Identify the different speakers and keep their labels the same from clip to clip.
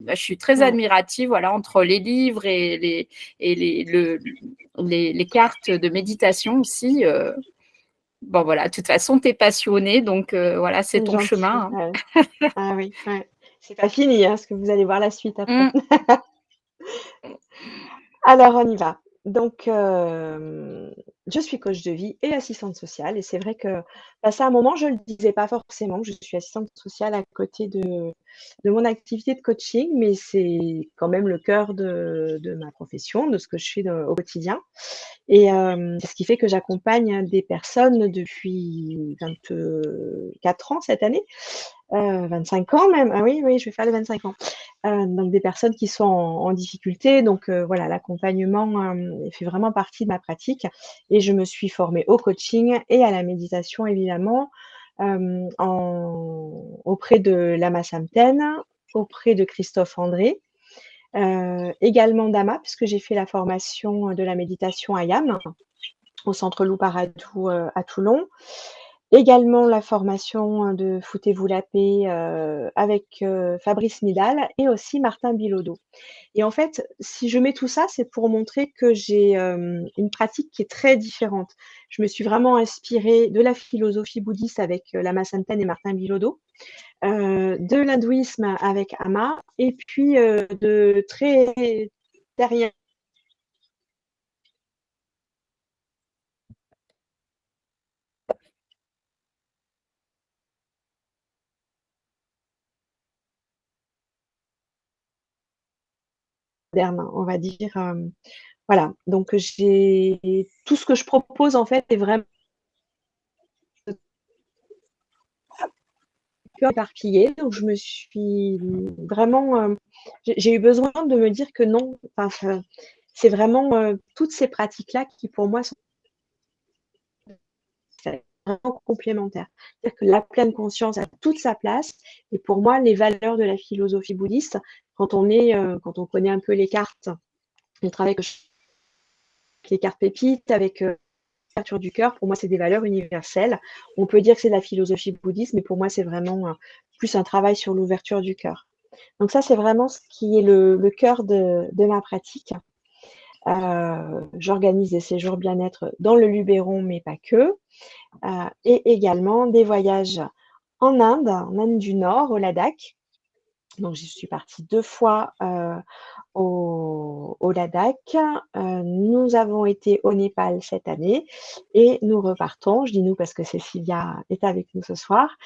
Speaker 1: je suis très admirative, voilà, entre les livres et les cartes de méditation aussi. Bon, voilà, de toute façon, tu es passionnée, donc voilà, c'est ton
Speaker 2: Gentil.
Speaker 1: chemin.
Speaker 2: Ah oui, ouais. C'est pas fini, hein, parce que vous allez voir la suite après.
Speaker 1: Mmh.
Speaker 2: Alors, on y va. Donc, je suis coach de vie et assistante sociale. Et c'est vrai que passé un moment, je ne le disais pas forcément. Je suis assistante sociale à côté de mon activité de coaching, mais c'est quand même le cœur de ma profession, de ce que je fais au quotidien. Et c'est ce qui fait que j'accompagne des personnes depuis 24 ans cette année, 25 ans même. Ah oui, oui, je vais faire les 25 ans. Donc des personnes qui sont en difficulté. Donc voilà, l'accompagnement fait vraiment partie de ma pratique. Et je me suis formée au coaching et à la méditation évidemment, auprès de Lama Samten, auprès de Christophe André, également d'Ama, puisque j'ai fait la formation de la méditation à YAM, au centre Lou Paradou à Toulon. Également la formation de Foutez-vous la paix avec Fabrice Midal et aussi Martin Bilodeau. Et en fait, si je mets tout ça, c'est pour montrer que j'ai une pratique qui est très différente. Je me suis vraiment inspirée de la philosophie bouddhiste avec Lama Samten et Martin Bilodeau, de l'hindouisme avec Ama, et puis de très terrien moderne, on va dire. Voilà, donc j'ai tout ce que je propose en fait est vraiment éparpillé. Donc je me suis vraiment, j'ai eu besoin de me dire que non, enfin, c'est vraiment toutes ces pratiques-là qui pour moi sont vraiment complémentaires. C'est-à-dire que la pleine conscience a toute sa place. Et pour moi, les valeurs de la philosophie bouddhiste, quand on connaît un peu les cartes, le travail que je fais avec les cartes pépites, avec l'ouverture du cœur, pour moi, c'est des valeurs universelles. On peut dire que c'est de la philosophie bouddhiste, mais pour moi, c'est vraiment plus un travail sur l'ouverture du cœur. Donc ça, c'est vraiment ce qui est le cœur de ma pratique. J'organise des séjours bien-être dans le Luberon, mais pas que. Et également des voyages en Inde du Nord, au Ladakh. Donc, je suis partie 2 fois au Ladakh. Nous avons été au Népal cette année et nous repartons. Je dis nous parce que Cécilia est avec nous ce soir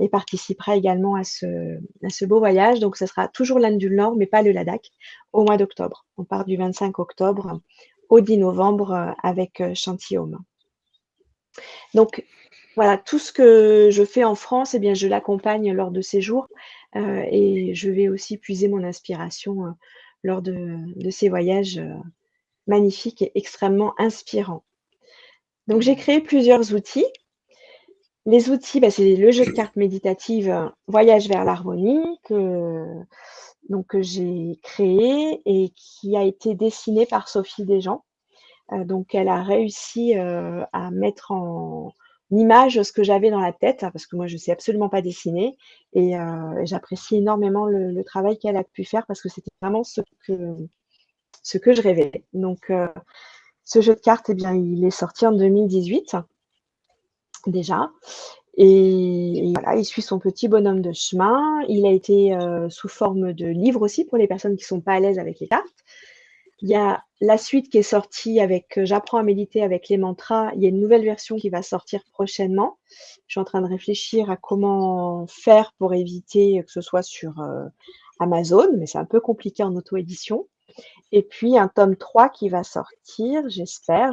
Speaker 2: et participera également à ce beau voyage. Donc, ce sera toujours l'Inde du Nord, mais pas le Ladakh, au mois d'octobre. On part du 25 octobre au 10 novembre avec Chantium. Donc, voilà, tout ce que je fais en France, eh bien, je l'accompagne lors de ces jours et je vais aussi puiser mon inspiration lors de ces voyages magnifiques et extrêmement inspirants. Donc, j'ai créé plusieurs outils. Les outils, bah, c'est le jeu de cartes méditative Voyage vers l'harmonie que j'ai créé et qui a été dessiné par Sophie Desjans. Donc, elle a réussi à mettre en image ce que j'avais dans la tête, hein, parce que moi, je ne sais absolument pas dessiner. Et j'apprécie énormément le travail qu'elle a pu faire parce que c'était vraiment ce que je rêvais. Donc, ce jeu de cartes, eh bien, il est sorti en 2018 déjà. Et voilà, il suit son petit bonhomme de chemin. Il a été sous forme de livre aussi pour les personnes qui ne sont pas à l'aise avec les cartes. Il y a la suite qui est sortie avec J'apprends à méditer avec les mantras. Il y a une nouvelle version qui va sortir prochainement. Je suis en train de réfléchir à comment faire pour éviter que ce soit sur Amazon, mais c'est un peu compliqué en auto-édition. Et puis un tome 3 qui va sortir, j'espère.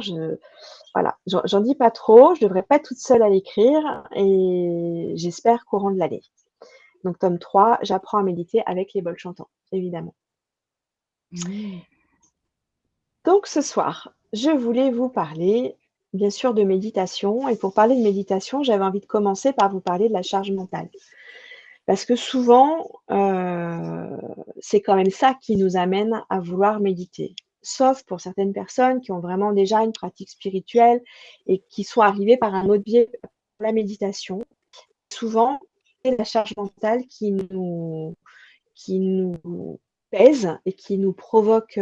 Speaker 2: Voilà, j'en dis pas trop, je devrais pas être toute seule à l'écrire et j'espère courant de l'année. Donc tome 3, J'apprends à méditer avec les bols chantants, évidemment.
Speaker 1: Mmh.
Speaker 2: Donc ce soir, je voulais vous parler, bien sûr, de méditation. Et pour parler de méditation, j'avais envie de commencer par vous parler de la charge mentale. Parce que souvent, c'est quand même ça qui nous amène à vouloir méditer. Sauf pour certaines personnes qui ont vraiment déjà une pratique spirituelle et qui sont arrivées par un autre biais, la méditation. Souvent, c'est la charge mentale qui nous pèsent et qui nous provoquent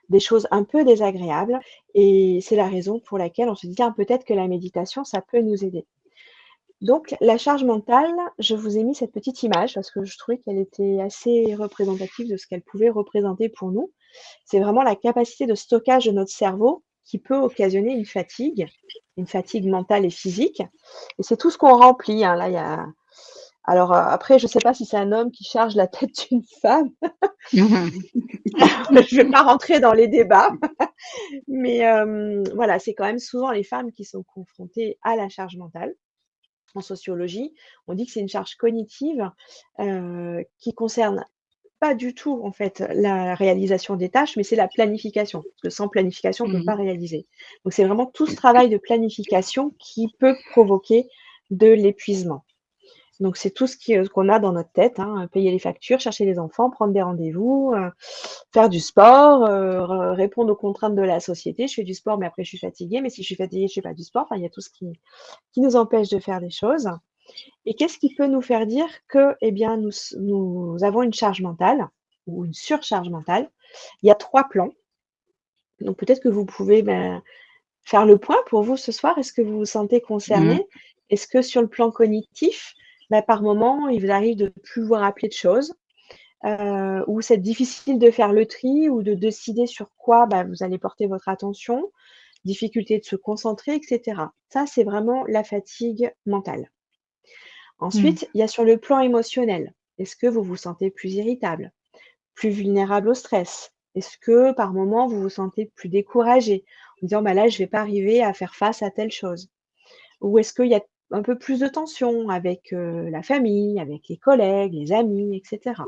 Speaker 2: des choses un peu désagréables. Et c'est la raison pour laquelle on se dit, tiens, peut-être que la méditation, ça peut nous aider. Donc, la charge mentale, je vous ai mis cette petite image parce que je trouvais qu'elle était assez représentative de ce qu'elle pouvait représenter pour nous. C'est vraiment la capacité de stockage de notre cerveau qui peut occasionner une fatigue mentale et physique. Et c'est tout ce qu'on remplit, hein. Là, il y a... Alors, après, je ne sais pas si c'est un homme qui charge la tête d'une femme. Je ne vais pas rentrer dans les débats. Mais voilà, c'est quand même souvent les femmes qui sont confrontées à la charge mentale. En sociologie, on dit que c'est une charge cognitive qui concerne pas du tout en fait la réalisation des tâches, mais c'est la planification. Parce que sans planification, on ne peut pas réaliser. Donc c'est vraiment tout ce travail de planification qui peut provoquer de l'épuisement. Donc c'est tout ce qu'on a dans notre tête, hein, payer les factures, chercher les enfants, prendre des rendez-vous, faire du sport, répondre aux contraintes de la société. Je fais du sport, mais après je suis fatiguée. Mais si je suis fatiguée, je fais pas du sport. Enfin, il y a tout ce qui nous empêche de faire des choses. Et qu'est-ce qui peut nous faire dire que, eh bien, nous avons une charge mentale ou une surcharge mentale? Il y a 3 plans. Donc peut-être que vous pouvez, faire le point pour vous ce soir. Est-ce que vous vous sentez concerné? Est-ce que sur le plan cognitif, par moment, il vous arrive de plus vous rappeler de choses, ou c'est difficile de faire le tri ou de décider sur quoi, vous allez porter votre attention, difficulté de se concentrer, et cetera. Ça, c'est vraiment la fatigue mentale. Ensuite, il y a sur le plan émotionnel. Est-ce que vous vous sentez plus irritable, plus vulnérable au stress? Est-ce que par moment, vous vous sentez plus découragé en disant là, je ne vais pas arriver à faire face à telle chose? Ou est-ce qu'il y a un peu plus de tension avec la famille, avec les collègues, les amis, etc.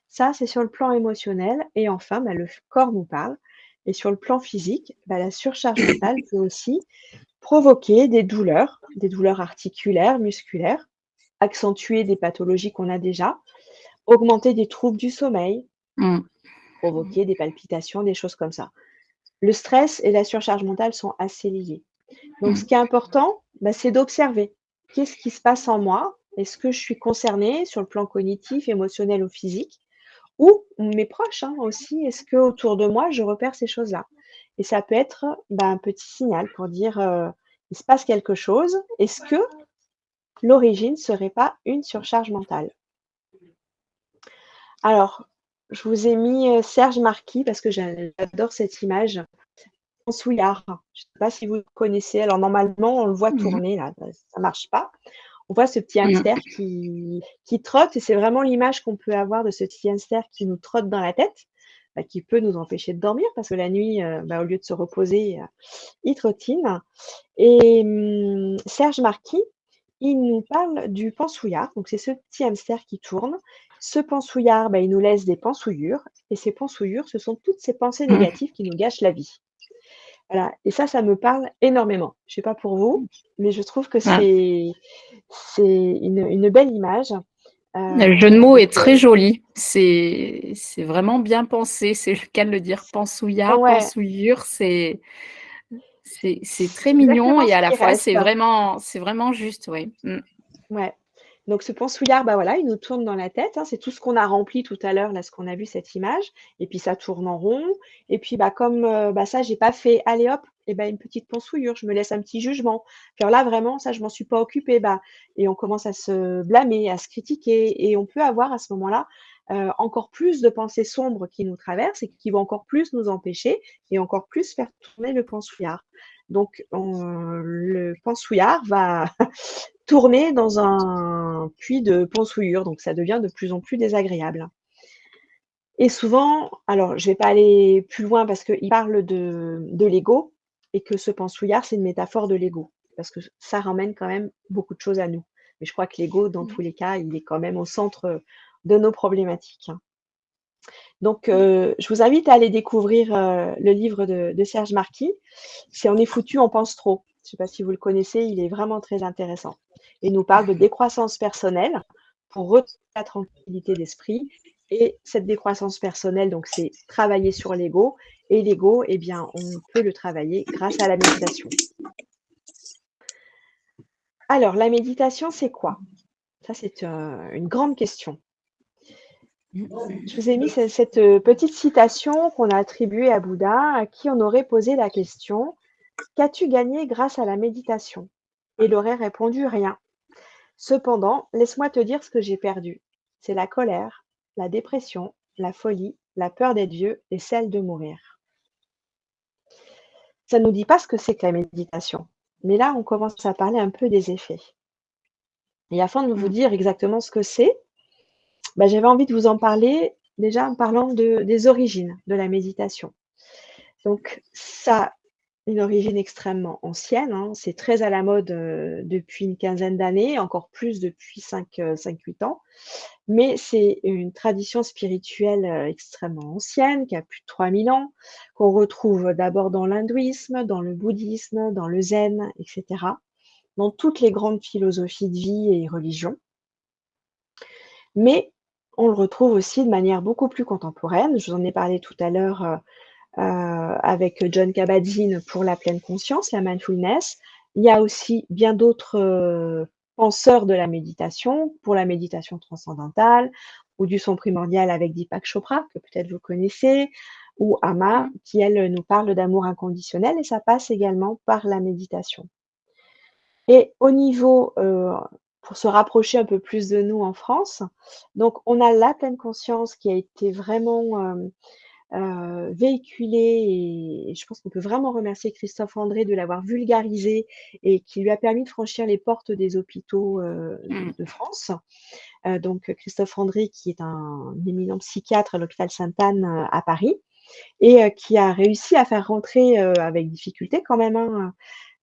Speaker 2: Ça, c'est sur le plan émotionnel. Et enfin, le corps nous parle. Et sur le plan physique, la surcharge mentale peut aussi provoquer des douleurs articulaires, musculaires, accentuer des pathologies qu'on a déjà, augmenter des troubles du sommeil, provoquer des palpitations, des choses comme ça. Le stress et la surcharge mentale sont assez liés. Donc, ce qui est important, c'est d'observer. Qu'est-ce qui se passe en moi? Est-ce que je suis concernée sur le plan cognitif, émotionnel ou physique? Ou mes proches aussi, est-ce que autour de moi, je repère ces choses-là? Et ça peut être un petit signal pour dire, il se passe quelque chose. Est-ce que l'origine ne serait pas une surcharge mentale? Alors, je vous ai mis Serge Marquis parce que j'adore cette image. Pansouillard. Je ne sais pas si vous le connaissez. Alors, normalement, on le voit tourner là, ça ne marche pas. On voit ce petit hamster qui trotte et c'est vraiment l'image qu'on peut avoir de ce petit hamster qui nous trotte dans la tête, qui peut nous empêcher de dormir parce que la nuit, au lieu de se reposer, il trottine. Et Serge Marquis, il nous parle du pansouillard. Donc, c'est ce petit hamster qui tourne. Ce pansouillard, il nous laisse des pansouillures. Et ces pansouillures, ce sont toutes ces pensées négatives qui nous gâchent la vie. Voilà. Et ça me parle énormément. Je ne sais pas pour vous, mais je trouve que c'est une belle image.
Speaker 1: Le jeu de mots est très joli. C'est vraiment bien pensé. C'est le cas de le dire. Pansouillard,
Speaker 2: Ouais,
Speaker 1: pansouillure, c'est très mignon
Speaker 2: exactement
Speaker 1: et
Speaker 2: ce
Speaker 1: à la
Speaker 2: qui
Speaker 1: fois,
Speaker 2: reste.
Speaker 1: c'est vraiment juste, oui.
Speaker 2: Ouais. Donc ce pansouillard, voilà, il nous tourne dans la tête, c'est tout ce qu'on a rempli tout à l'heure, là, ce qu'on a vu, cette image. Et puis ça tourne en rond. Et puis comme ça, j'ai pas fait, allez hop, et une petite pansouillure, je me laisse un petit jugement. Puis alors là, vraiment, ça, je m'en suis pas occupée. Et on commence à se blâmer, à se critiquer. Et on peut avoir à ce moment-là encore plus de pensées sombres qui nous traversent et qui vont encore plus nous empêcher et encore plus faire tourner le pansouillard. Donc le pansouillard va tourner dans un puits de pansouillure, donc ça devient de plus en plus désagréable. Et souvent, alors je ne vais pas aller plus loin parce qu'il parle de l'ego et que ce pansouillard, c'est une métaphore de l'ego, parce que ça ramène quand même beaucoup de choses à nous. Mais je crois que l'ego, dans tous les cas, il est quand même au centre de nos problématiques. Donc, je vous invite à aller découvrir le livre de Serge Marquis. C'est On est foutu, on pense trop. Je ne sais pas si vous le connaissez, il est vraiment très intéressant. Il nous parle de décroissance personnelle pour retrouver la tranquillité d'esprit. Et cette décroissance personnelle, donc, c'est travailler sur l'ego. Et l'ego, eh bien, on peut le travailler grâce à la méditation. Alors, la méditation, c'est quoi? Ça, c'est une grande question. Je vous ai mis cette petite citation qu'on a attribuée à Bouddha, à qui on aurait posé la question: qu'as-tu gagné grâce à la méditation? Et il aurait répondu: rien. Cependant, laisse-moi te dire ce que j'ai perdu. C'est la colère, la dépression, la folie, la peur d'être vieux et celle de mourir. Ça ne nous dit pas ce que c'est que la méditation. Mais là, on commence à parler un peu des effets. Et afin de vous dire exactement ce que c'est, j'avais envie de vous en parler déjà en parlant des origines de la méditation. Donc, ça a une origine extrêmement ancienne, hein. C'est très à la mode depuis une quinzaine d'années, encore plus depuis 5-8 ans. Mais c'est une tradition spirituelle extrêmement ancienne, qui a plus de 3000 ans, qu'on retrouve d'abord dans l'hindouisme, dans le bouddhisme, dans le zen, etc., dans toutes les grandes philosophies de vie et religions. Mais on le retrouve aussi de manière beaucoup plus contemporaine. Je vous en ai parlé tout à l'heure avec Jon Kabat-Zinn pour la pleine conscience, la mindfulness. Il y a aussi bien d'autres penseurs de la méditation, pour la méditation transcendantale, ou du son primordial avec Deepak Chopra, que peut-être vous connaissez, ou Ama, qui, elle, nous parle d'amour inconditionnel, et ça passe également par la méditation. Et au niveau, pour se rapprocher un peu plus de nous en France, donc on a la pleine conscience qui a été vraiment véhiculée, et je pense qu'on peut vraiment remercier Christophe André de l'avoir vulgarisé et qui lui a permis de franchir les portes des hôpitaux de France. Donc Christophe André, qui est un éminent psychiatre à l'hôpital Sainte-Anne à Paris, et qui a réussi à faire rentrer avec difficulté quand même, hein,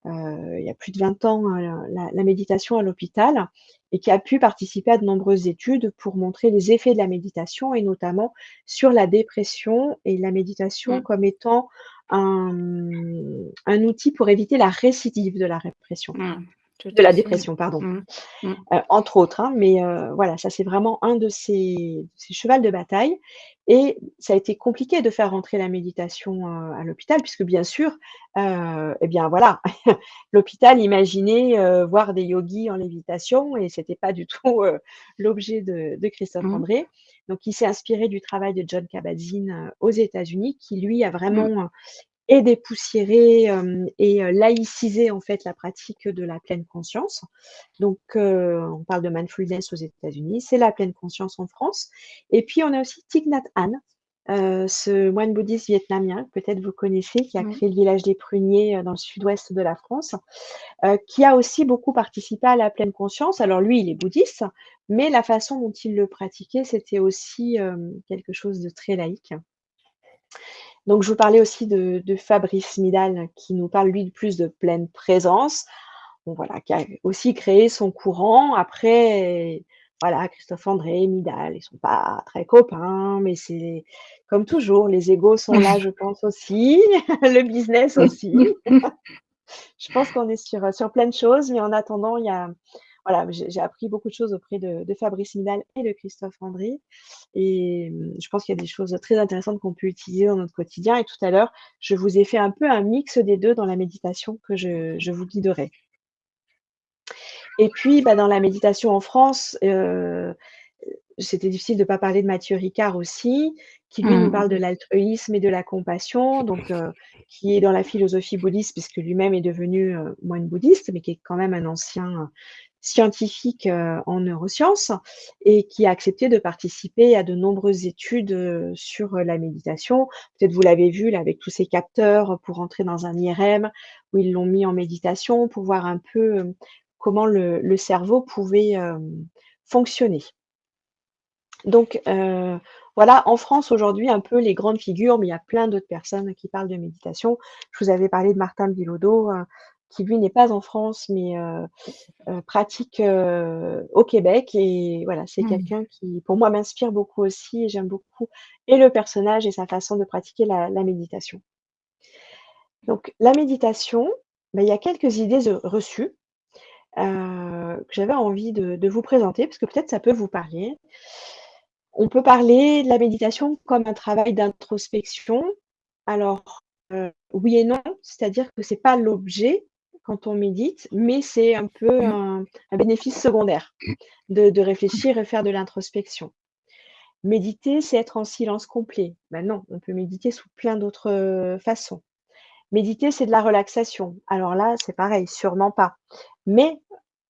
Speaker 2: il y a plus de 20 ans, la méditation à l'hôpital, et qui a pu participer à de nombreuses études pour montrer les effets de la méditation, et notamment sur la dépression, et la méditation comme étant un outil pour éviter la récidive de la répression,
Speaker 1: Tout
Speaker 2: de
Speaker 1: à
Speaker 2: la
Speaker 1: fait.
Speaker 2: dépression, pardon. Entre autres, hein, mais voilà, ça c'est vraiment un de ces chevals de bataille, et ça a été compliqué de faire rentrer la méditation à l'hôpital, puisque bien sûr, et bien voilà, l'hôpital imaginait voir des yogis en lévitation, et c'était pas du tout l'objet de Christophe André. Donc il s'est inspiré du travail de Jon Kabat-Zinn aux États-Unis, qui lui a vraiment et dépoussiérer et laïciser en fait la pratique de la pleine conscience. Donc on parle de mindfulness aux États-Unis, c'est la pleine conscience en France. Et puis on a aussi Thich Nhat Hanh, ce moine bouddhiste vietnamien, peut-être vous connaissez, qui a créé le village des pruniers dans le sud-ouest de la France, qui a aussi beaucoup participé à la pleine conscience. Alors lui, il est bouddhiste, mais la façon dont il le pratiquait, c'était aussi quelque chose de très laïque. Donc, je vous parlais aussi de Fabrice Midal, qui nous parle, lui, plus de pleine présence. Bon, voilà, qui a aussi créé son courant. Après, voilà, Christophe André, Midal, ils sont pas très copains, mais c'est comme toujours, les égos sont là, je pense aussi, le business aussi. Je pense qu'on est sur plein de choses, mais en attendant, il y a voilà, j'ai appris beaucoup de choses auprès de Fabrice Midal et de Christophe André, et je pense qu'il y a des choses très intéressantes qu'on peut utiliser dans notre quotidien, et tout à l'heure, je vous ai fait un peu un mix des 2 dans la méditation que je vous guiderai. Et puis, dans la méditation en France, c'était difficile de ne pas parler de Matthieu Ricard aussi, qui lui nous parle de l'altruisme et de la compassion, donc qui est dans la philosophie bouddhiste, puisque lui-même est devenu moine bouddhiste, mais qui est quand même un ancien scientifique en neurosciences, et qui a accepté de participer à de nombreuses études sur la méditation. Peut-être vous l'avez vu là, avec tous ces capteurs pour entrer dans un IRM, où ils l'ont mis en méditation pour voir un peu comment le cerveau pouvait fonctionner. Donc voilà, en France aujourd'hui, un peu les grandes figures, mais il y a plein d'autres personnes qui parlent de méditation. Je vous avais parlé de Martin Bilodeau, qui lui n'est pas en France, mais pratique au Québec, et voilà, c'est quelqu'un qui, pour moi, m'inspire beaucoup aussi, et j'aime beaucoup et le personnage et sa façon de pratiquer la méditation. Donc la méditation, il y a quelques idées reçues que j'avais envie de vous présenter, parce que peut-être ça peut vous parler. On peut parler de la méditation comme un travail d'introspection. Alors, oui et non, c'est-à-dire que c'est pas l'objet quand on médite, mais c'est un peu un bénéfice secondaire de réfléchir et faire de l'introspection. Méditer, c'est être en silence complet. Ben non, on peut méditer sous plein d'autres façons. Méditer, c'est de la relaxation. Alors là, c'est pareil, sûrement pas. Mais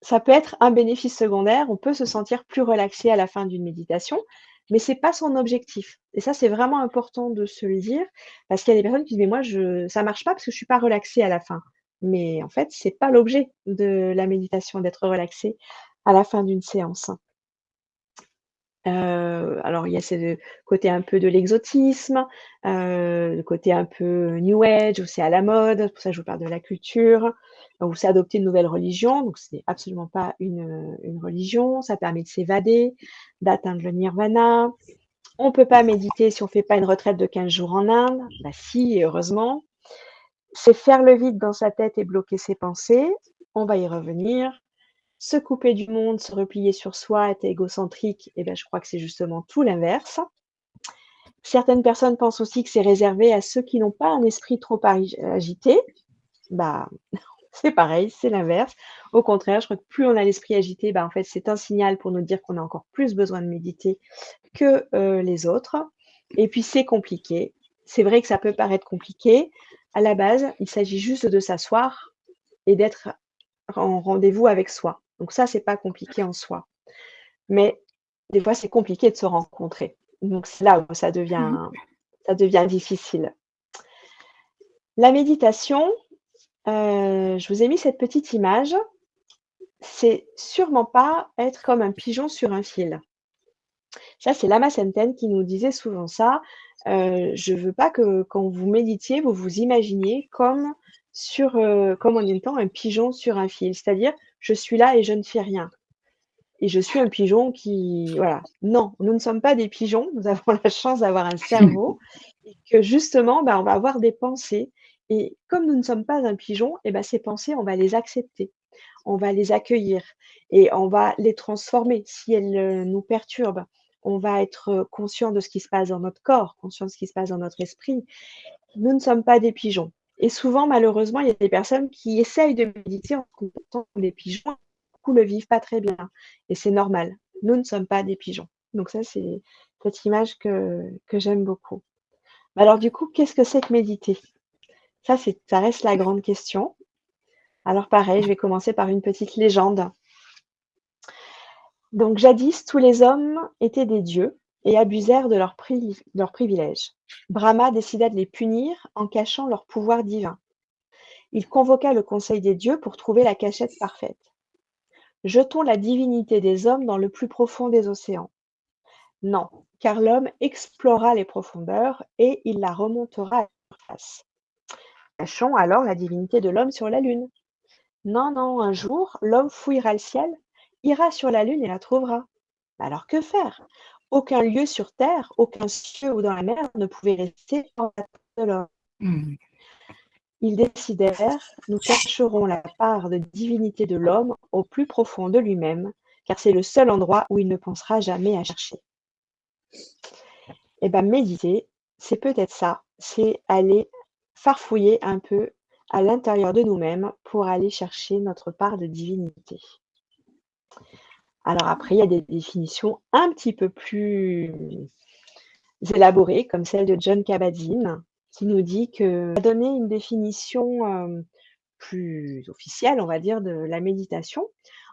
Speaker 2: ça peut être un bénéfice secondaire. On peut se sentir plus relaxé à la fin d'une méditation, mais c'est pas son objectif. Et ça, c'est vraiment important de se le dire, parce qu'il y a des personnes qui disent: «Mais moi, ça marche pas parce que je suis pas relaxée à la fin». Mais en fait, c'est pas l'objet de la méditation d'être relaxé à la fin d'une séance. Alors il y a ce côté un peu de l'exotisme, le côté un peu new age où c'est à la mode, c'est pour ça que je vous parle de la culture, où c'est adopter une nouvelle religion, donc ce n'est absolument pas une religion. Ça permet de s'évader, d'atteindre le nirvana. On peut pas méditer si on fait pas une retraite de 15 jours en Inde. Bah si, et heureusement. C'est faire le vide dans sa tête et bloquer ses pensées. On va y revenir. Se couper du monde, se replier sur soi, être égocentrique, eh ben, je crois que c'est justement tout l'inverse. Certaines personnes pensent aussi que c'est réservé à ceux qui n'ont pas un esprit trop agité. Bah, c'est pareil, c'est l'inverse. Au contraire, je crois que plus on a l'esprit agité, bah, en fait, c'est un signal pour nous dire qu'on a encore plus besoin de méditer que les autres. Et puis, c'est compliqué. C'est vrai que ça peut paraître compliqué. À la base, il s'agit juste de s'asseoir et d'être en rendez-vous avec soi. Donc ça, c'est pas compliqué en soi. Mais des fois, c'est compliqué de se rencontrer. Donc c'est là où
Speaker 1: Mmh.
Speaker 2: ça devient difficile. La méditation, je vous ai mis cette petite image, c'est sûrement pas être comme un pigeon sur un fil. Ça, c'est Lama Senten qui nous disait souvent ça. Je veux pas que quand vous méditiez, vous vous imaginiez comme en étant un pigeon sur un fil. C'est-à-dire, je suis là et je ne fais rien. Et je suis un pigeon qui voilà. Non, nous ne sommes pas des pigeons, nous avons la chance d'avoir un cerveau et que justement, bah, on va avoir des pensées et comme nous ne sommes pas un pigeon et bah, ces pensées, on va les accepter, on va les accueillir et on va les transformer. Si elles, nous perturbent, on va être, conscient de ce qui se passe dans notre corps, conscient de ce qui se passe dans notre esprit. Nous ne sommes pas des pigeons et souvent, malheureusement, il y a des personnes qui essayent de méditer en se comportant comme des pigeons, beaucoup le vivent pas très bien et c'est normal. Nous ne sommes pas des pigeons. Donc ça, c'est cette image que j'aime beaucoup. Mais alors du coup, qu'est-ce que c'est que méditer? Ça reste la grande question. Alors pareil, je vais commencer par une petite légende. Donc jadis, tous les hommes étaient des dieux et abusèrent de leurs privilèges. Brahma décida de les punir en cachant leur pouvoir divin. Il convoqua le conseil des dieux pour trouver la cachette parfaite. Jetons la divinité des hommes dans le plus profond des océans. Non, car l'homme explorera les profondeurs et il la remontera à la surface. Cachons alors la divinité de l'homme sur la lune. Non, non, un jour, l'homme fouillera le ciel, ira sur la lune et la trouvera. Alors que faire? Aucun lieu sur terre, aucun cieux ou dans la mer ne pouvait rester sans la tête de l'homme.
Speaker 1: Mmh.
Speaker 2: Ils décidèrent, nous cacherons la part de divinité de l'homme au plus profond de lui-même, car c'est le seul endroit où il ne pensera jamais à chercher. Et bien, méditer, c'est peut-être ça, c'est aller farfouiller un peu à l'intérieur de nous-mêmes pour aller chercher notre part de divinité. Alors après, il y a des définitions un petit peu plus élaborées, comme celle de John Kabat-Zinn, qui nous dit que a donné une définition plus officielle, on va dire, de la méditation,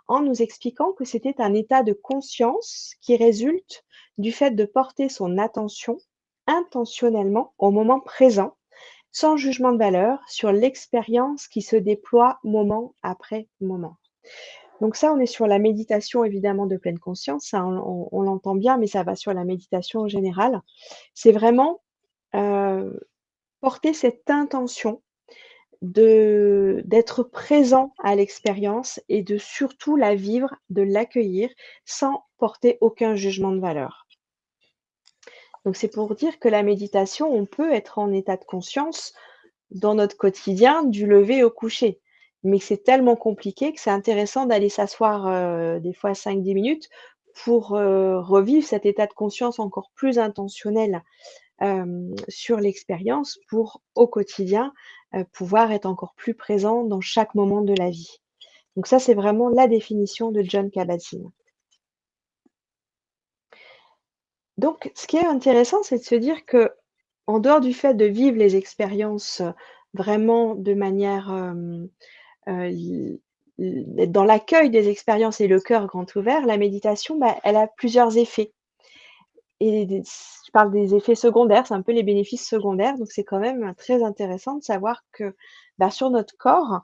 Speaker 2: en nous expliquant que c'était un état de conscience qui résulte du fait de porter son attention intentionnellement au moment présent, sans jugement de valeur, sur l'expérience qui se déploie moment après moment. Donc ça, on est sur la méditation évidemment de pleine conscience, ça on l'entend bien, mais ça va sur la méditation en général. C'est vraiment porter cette intention d'être présent à l'expérience et de surtout la vivre, de l'accueillir sans porter aucun jugement de valeur. Donc c'est pour dire que la méditation, on peut être en état de conscience dans notre quotidien du lever au coucher. Mais c'est tellement compliqué que c'est intéressant d'aller s'asseoir, des fois 5-10 minutes pour, revivre cet état de conscience encore plus intentionnel, sur l'expérience pour, au quotidien, pouvoir être encore plus présent dans chaque moment de la vie. Donc ça, c'est vraiment la définition de John Kabat-Zinn. Donc ce qui est intéressant, c'est de se dire que en dehors du fait de vivre les expériences, vraiment de manière, l d'être dans l'accueil des expériences et le cœur grand ouvert, la méditation, bah, elle a plusieurs effets et je parle des effets secondaires, c'est un peu les bénéfices secondaires, donc c'est quand même très intéressant de savoir que, bah, sur notre corps,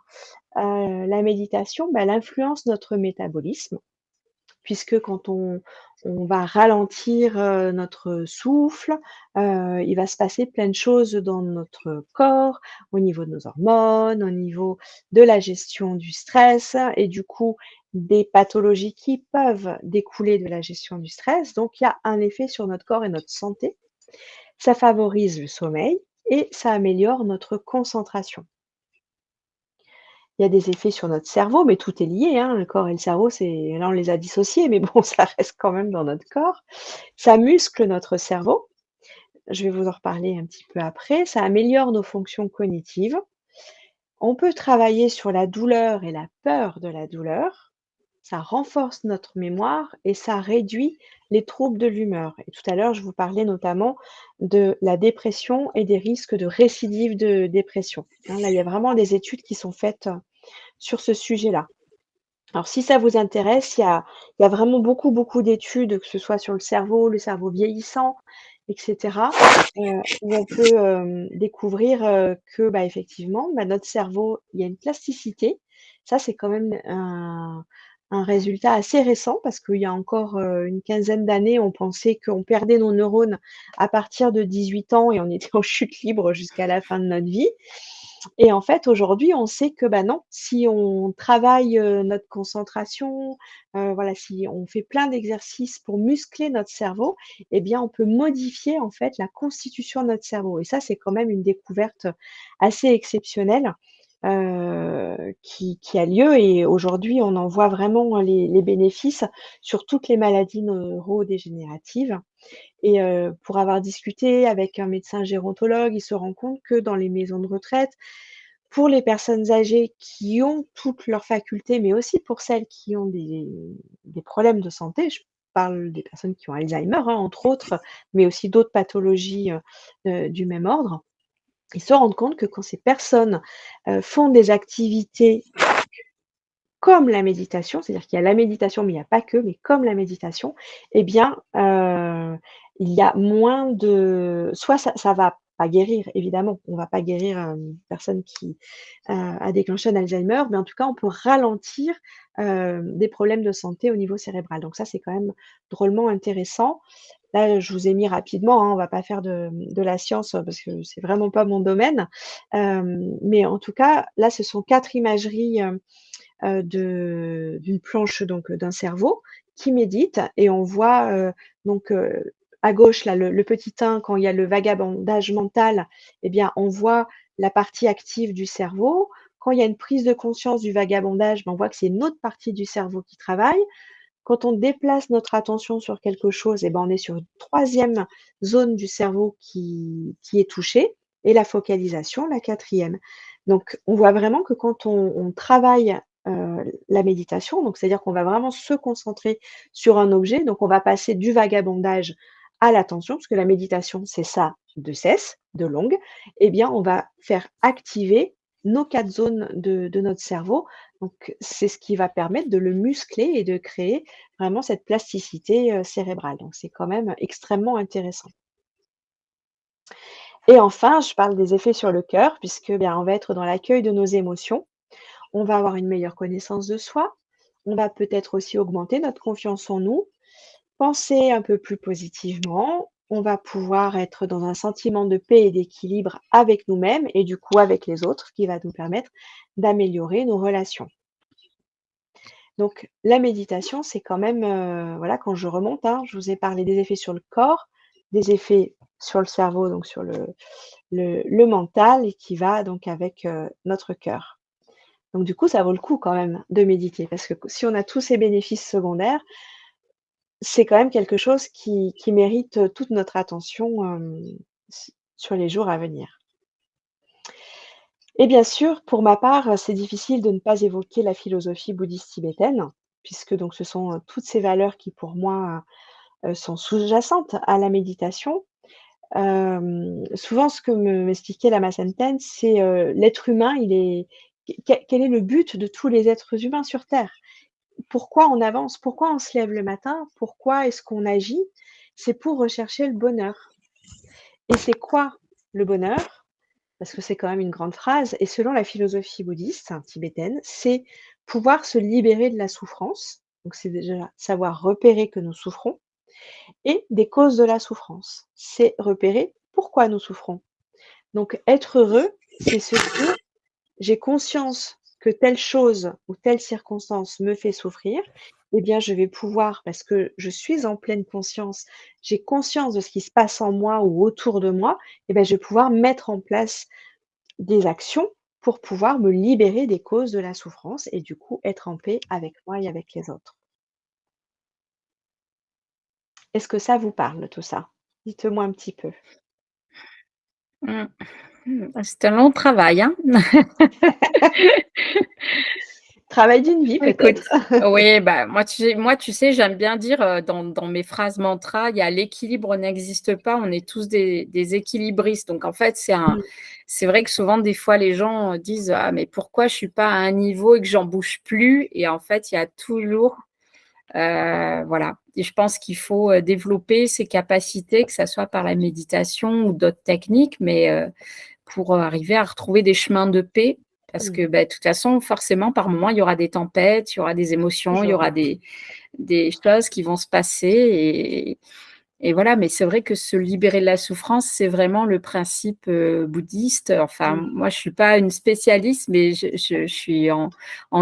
Speaker 2: la méditation, bah, elle influence notre métabolisme. Puisque quand on va ralentir, notre souffle, il va se passer plein de choses dans notre corps, au niveau de nos hormones, au niveau de la gestion du stress et du coup, des pathologies qui peuvent découler de la gestion du stress. Donc il y a un effet sur notre corps et notre santé. Ça favorise le sommeil et ça améliore notre concentration. Il y a des effets sur notre cerveau, mais tout est lié, hein, le corps et le cerveau, c'est là, on les a dissociés, mais bon, ça reste quand même dans notre corps. Ça muscle notre cerveau, je vais vous en reparler un petit peu après. Ça améliore nos fonctions cognitives. On peut travailler sur la douleur et la peur de la douleur. Ça renforce notre mémoire et ça réduit les troubles de l'humeur. Et tout à l'heure, je vous parlais notamment de la dépression et des risques de récidive de dépression. Hein, là, il y a vraiment des études qui sont faites sur ce sujet-là. Alors si ça vous intéresse, il y a vraiment beaucoup, beaucoup d'études, que ce soit sur le cerveau vieillissant, et cetera, où on peut, découvrir, que, bah, effectivement, bah, notre cerveau, il y a une plasticité. Ça, c'est quand même un résultat assez récent parce qu'il y a encore, une quinzaine d'années, on pensait qu'on perdait nos neurones à partir de 18 ans et on était en chute libre jusqu'à la fin de notre vie. Et en fait, aujourd'hui, on sait que, bah, non, si on travaille, notre concentration, voilà, si on fait plein d'exercices pour muscler notre cerveau, eh bien, on peut modifier, en fait, la constitution de notre cerveau et ça, c'est quand même une découverte assez exceptionnelle, qui a lieu et aujourd'hui, on en voit vraiment les bénéfices sur toutes les maladies neurodégénératives. Et pour avoir discuté avec un médecin gérontologue, il se rend compte que dans les maisons de retraite, pour les personnes âgées qui ont toutes leurs facultés, mais aussi pour celles qui ont des problèmes de santé, je parle des personnes qui ont Alzheimer, hein, entre autres, mais aussi d'autres pathologies, du même ordre. Ils se rendent compte que quand ces personnes, font des activités comme la méditation, c'est-à-dire qu'il y a la méditation, mais il n'y a pas que, mais comme la méditation, eh bien, il y a moins de soit ça va pas guérir, évidemment, on va pas guérir, une personne qui, a déclenché un Alzheimer, mais en tout cas, on peut ralentir, des problèmes de santé au niveau cérébral. Donc ça, c'est quand même drôlement intéressant. Là, je vous ai mis rapidement, hein, on va pas faire de la science, parce que c'est vraiment pas mon domaine. Mais en tout cas, là, ce sont 4 imageries, d'une planche donc, d'un cerveau qui médite et on voit, donc, à gauche là, le petit 1 quand il y a le vagabondage mental eh bien on voit la partie active du cerveau. Quand il y a une prise de conscience du vagabondage, ben, on voit que c'est une autre partie du cerveau qui travaille. Quand on déplace notre attention sur quelque chose et ben, on est sur une 3e zone du cerveau qui est touchée et la focalisation, la 4e. Donc on voit vraiment que quand on travaille, la méditation, donc c'est-à-dire qu'on va vraiment se concentrer sur un objet, donc on va passer du vagabondage à l'attention, parce que la méditation, c'est ça de cesse, de longue, eh bien on va faire activer nos 4 zones de notre cerveau. Donc c'est ce qui va permettre de le muscler et de créer vraiment cette plasticité, cérébrale. Donc c'est quand même extrêmement intéressant. Et enfin, je parle des effets sur le cœur puisque, bien, on va être dans l'accueil de nos émotions. On va avoir une meilleure connaissance de soi. On va peut-être aussi augmenter notre confiance en nous, penser un peu plus positivement. On va pouvoir être dans un sentiment de paix et d'équilibre avec nous-mêmes et du coup avec les autres, ce qui va nous permettre d'améliorer nos relations. Donc la méditation, c'est quand même, voilà, quand je remonte, hein, je vous ai parlé des effets sur le corps, des effets sur le cerveau, donc sur le mental et qui va donc avec, notre cœur. Donc du coup, ça vaut le coup quand même de méditer parce que si on a tous ces bénéfices secondaires, c'est quand même quelque chose qui mérite, toute notre attention, sur les jours à venir. Et bien sûr, pour ma part, c'est difficile de ne pas évoquer la philosophie bouddhiste tibétaine, puisque donc ce sont, toutes ces valeurs qui pour moi, sont sous-jacentes à la méditation. Souvent ce que m'expliquait Lama Santen, c'est, l'être humain, il est quel est le but de tous les êtres humains sur terre? Pourquoi on avance? Pourquoi on se lève le matin? Pourquoi est-ce qu'on agit? C'est pour rechercher le bonheur. Et c'est quoi le bonheur? Parce que c'est quand même une grande phrase et selon la philosophie bouddhiste, tibétaine, c'est pouvoir se libérer de la souffrance. Donc c'est déjà savoir repérer que nous souffrons et des causes de la souffrance. C'est repérer pourquoi nous souffrons. Donc être heureux, c'est ce que j'ai conscience que telle chose ou telle circonstance me fait souffrir, eh bien, je vais pouvoir, parce que je suis en pleine conscience, j'ai conscience de ce qui se passe en moi ou autour de moi, eh bien, je vais pouvoir mettre en place des actions pour pouvoir me libérer des causes de la souffrance et du coup être en paix avec moi et avec les autres. Est-ce que ça vous parle tout ça? Dites-moi un petit peu.
Speaker 1: Mmh. C'est un long travail, hein.
Speaker 2: Travail d'une vie
Speaker 1: Écoute,
Speaker 2: peut-être?
Speaker 1: oui, bah, moi, tu sais, j'aime bien dire, dans mes phrases mantra, il y a l'équilibre n'existe pas, on est tous des équilibristes. Donc en fait,
Speaker 2: Mmh,
Speaker 1: c'est vrai que souvent, des fois, les gens, disent: «Ah mais pourquoi je suis pas à un niveau et que j'en bouge plus?» Et en fait, il y a toujours, voilà. Et je pense qu'il faut, développer ses capacités, que ça soit par la méditation ou d'autres techniques, mais pour, arriver à retrouver des chemins de paix. Parce
Speaker 2: mmh,
Speaker 1: que, bah, de toute façon, forcément, par moments, il y aura des tempêtes, il y aura des émotions, il y
Speaker 2: toujours.
Speaker 1: aura des choses qui vont se passer et voilà. Mais c'est vrai que se libérer de la souffrance, c'est vraiment le principe, bouddhiste. Enfin,
Speaker 2: Mmh,
Speaker 1: moi, je suis pas une spécialiste, mais je suis en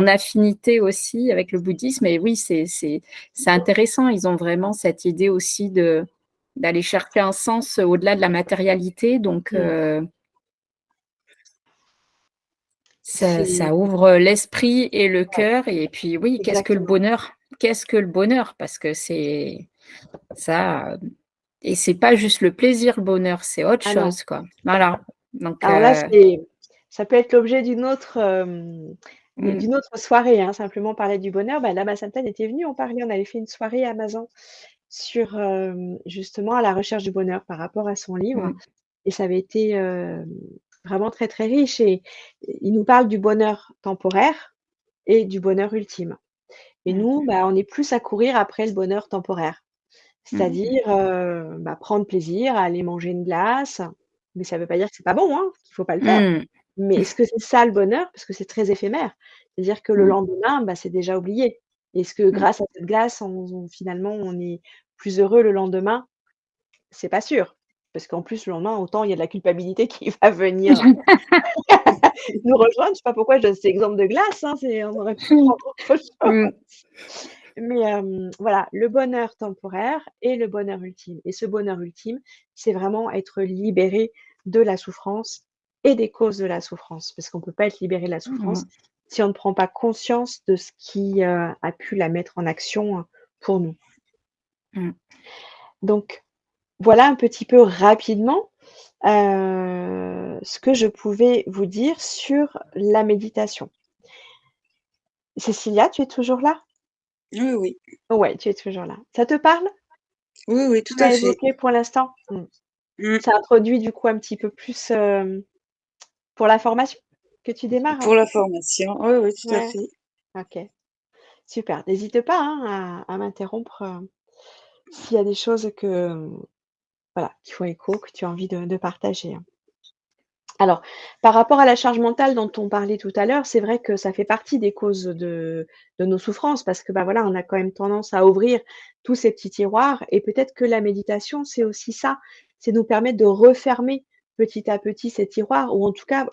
Speaker 1: affinité aussi avec le bouddhisme et oui, c'est intéressant. Ils ont vraiment cette idée aussi d'aller chercher un sens au-delà de la matérialité donc
Speaker 2: mmh.
Speaker 1: ça
Speaker 2: C'est
Speaker 1: ouvre l'esprit et le
Speaker 2: ouais,
Speaker 1: cœur et puis oui, qu'est-ce que le
Speaker 2: exactement.
Speaker 1: bonheur? Qu'est-ce que le bonheur? Parce que c'est ça, et c'est pas juste le plaisir, le bonheur, c'est autre
Speaker 2: Ah non.
Speaker 1: chose, quoi. Voilà, donc
Speaker 2: Alors là, ça peut être l'objet
Speaker 1: mmh,
Speaker 2: d'une autre soirée, hein, simplement parler du bonheur. Bah, Lama Santen était venu en parler. On avait fait une soirée à Amazon sur, justement, à la recherche du bonheur par rapport à son livre
Speaker 1: mmh,
Speaker 2: et ça avait été, vraiment très, très riche et il nous parle du bonheur temporaire et du bonheur ultime et
Speaker 1: mmh,
Speaker 2: nous, bah, on est plus à courir après le bonheur temporaire.
Speaker 1: mmh,
Speaker 2: C'est-à-dire, bah, prendre plaisir à aller manger une glace, mais ça ne veut pas dire que c'est pas bon, hein, qu'il faut pas le faire.
Speaker 1: mmh,
Speaker 2: Mais est-ce que c'est ça le bonheur? Parce que c'est très éphémère. C'est-à-dire que le
Speaker 1: mmh,
Speaker 2: lendemain, bah, c'est déjà oublié. Est-ce que
Speaker 1: mmh.
Speaker 2: grâce à cette glace, finalement, on est plus heureux le lendemain? C'est pas sûr. Parce qu'en plus, le lendemain, autant il y a de la culpabilité qui va venir nous rejoindre. Je sais pas pourquoi je donne cet exemple de glace, hein, on aurait pu prendre autre chose.
Speaker 1: Mmh,
Speaker 2: Mais voilà, le bonheur temporaire et le bonheur ultime et ce bonheur ultime, c'est vraiment être libéré de la souffrance et des causes de la souffrance. Parce qu'on ne peut pas être libéré de la souffrance
Speaker 1: mmh,
Speaker 2: si on ne prend pas conscience de ce qui, a pu la mettre en action, pour nous.
Speaker 1: mmh.
Speaker 2: Donc voilà un petit peu rapidement, ce que je pouvais vous dire sur la méditation. Cécilia, tu es toujours là?
Speaker 3: Oui, oui.
Speaker 2: Ouais, tu es toujours là. Ça te parle?
Speaker 3: Oui, oui, tout
Speaker 2: On
Speaker 3: à
Speaker 2: a
Speaker 3: fait.
Speaker 2: évoqué pour l'instant?
Speaker 3: Mmh.
Speaker 2: Ça introduit du coup un petit peu plus, pour la formation que tu démarres?
Speaker 3: Pour la formation, oui, oui, tout à
Speaker 2: Ouais,
Speaker 3: fait.
Speaker 2: OK, super. N'hésite pas, hein, à m'interrompre, s'il y a des choses que, voilà, qui font écho, que tu as envie de partager, hein. Alors, par rapport à la charge mentale dont on parlait tout à l'heure, c'est vrai que ça fait partie des causes de nos souffrances parce que, bah, voilà, on a quand même tendance à ouvrir tous ces petits tiroirs et peut-être que la méditation, c'est aussi ça, c'est nous permettre de refermer petit à petit ces tiroirs ou en tout cas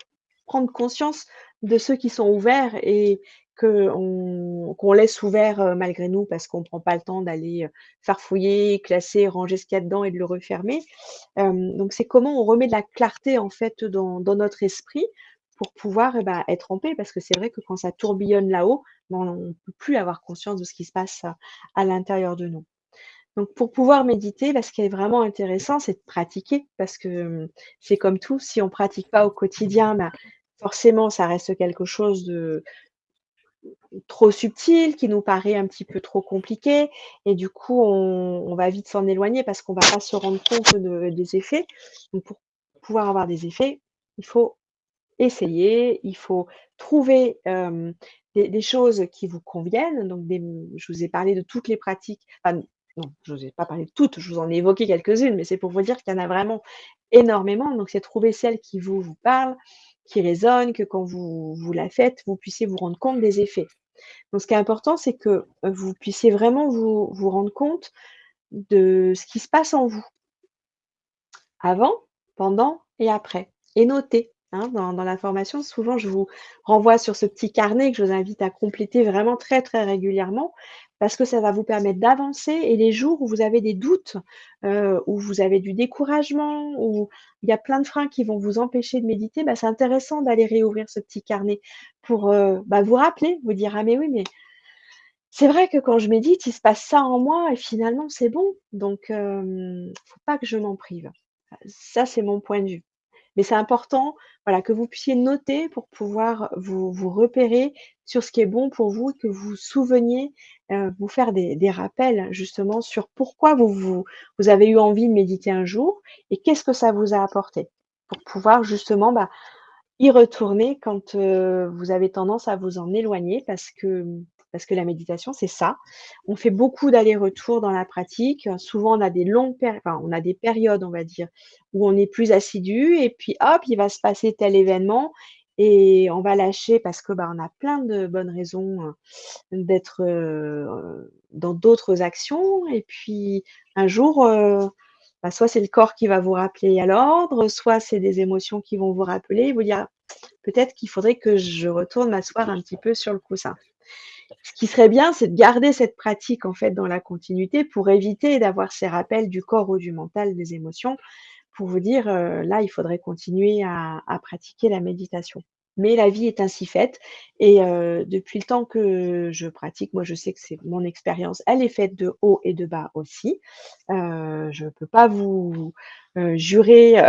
Speaker 2: prendre conscience de ceux qui sont ouverts et qu'on laisse ouverts, malgré nous parce qu'on ne prend pas le temps d'aller, farfouiller, classer, ranger ce qu'il y a dedans et de le refermer. Donc c'est comment on remet de la clarté en fait dans notre esprit pour pouvoir, être en paix. Parce que c'est vrai que quand ça tourbillonne là-haut, ben, on ne peut plus avoir conscience de ce qui se passe, à l'intérieur de nous. Donc pour pouvoir méditer, ce qui est vraiment intéressant, c'est de pratiquer parce que, c'est comme tout, si on pratique pas au quotidien, forcément ça reste quelque chose trop subtil, qui nous paraît un petit peu trop compliqué et du coup, on va vite s'en éloigner parce qu'on va pas se rendre compte des effets. Donc pour pouvoir avoir des effets, il faut essayer, il faut trouver, des choses qui vous conviennent, donc je vous ai parlé de toutes les pratiques, enfin non, je vous ai pas parlé de toutes, je vous en ai évoqué quelques-unes, mais c'est pour vous dire qu'il y en a vraiment énormément, donc c'est trouver celle qui vous parle, qui résonne, que quand vous la faites, vous puissiez vous rendre compte des effets. Donc ce qui est important, c'est que, vous puissiez vraiment vous rendre compte de ce qui se passe en vous, avant, pendant et après et noter, hein. Dans la formation, souvent, je vous renvoie sur ce petit carnet que je vous invite à compléter vraiment très, très régulièrement parce que ça va vous permettre d'avancer et les jours où vous avez des doutes, où vous avez du découragement, où il y a plein de freins qui vont vous empêcher de méditer, bah, c'est intéressant d'aller réouvrir ce petit carnet pour, bah, vous rappeler, vous dire: «Ah mais oui, mais c'est vrai que quand je médite, il se passe ça en moi et finalement c'est bon, donc faut pas que je m'en prive». Ça, c'est mon point de vue. Mais c'est important, voilà, que vous puissiez noter pour pouvoir vous repérer sur ce qui est bon pour vous, que vous vous souveniez, vous faire des rappels justement sur pourquoi vous avez eu envie de méditer un jour et qu'est-ce que ça vous a apporté? Pour pouvoir justement, bah, y retourner quand, vous avez tendance à vous en éloigner parce que la méditation, c'est ça. On fait beaucoup d'allers-retours dans la pratique. Souvent, on a des longues enfin, on a des périodes, on va dire, où on est plus assidu et puis hop, il va se passer tel événement et on va lâcher parce que, bah, on a plein de bonnes raisons, d'être, dans d'autres actions et puis un jour, bah, soit c'est le corps qui va vous rappeler à l'ordre, soit c'est des émotions qui vont vous rappeler, vous dire: «Peut-être qu'il faudrait que je retourne m'asseoir un petit peu sur le coussin». Ce qui serait bien, c'est de garder cette pratique, en fait, dans la continuité pour éviter d'avoir ces rappels du corps ou du mental, des émotions, pour vous dire, là, il faudrait continuer à pratiquer la méditation. Mais la vie est ainsi faite et depuis le temps que je pratique, moi, je sais que c'est mon expérience, elle est faite de haut et de bas aussi. Je ne peux pas vous, jurer,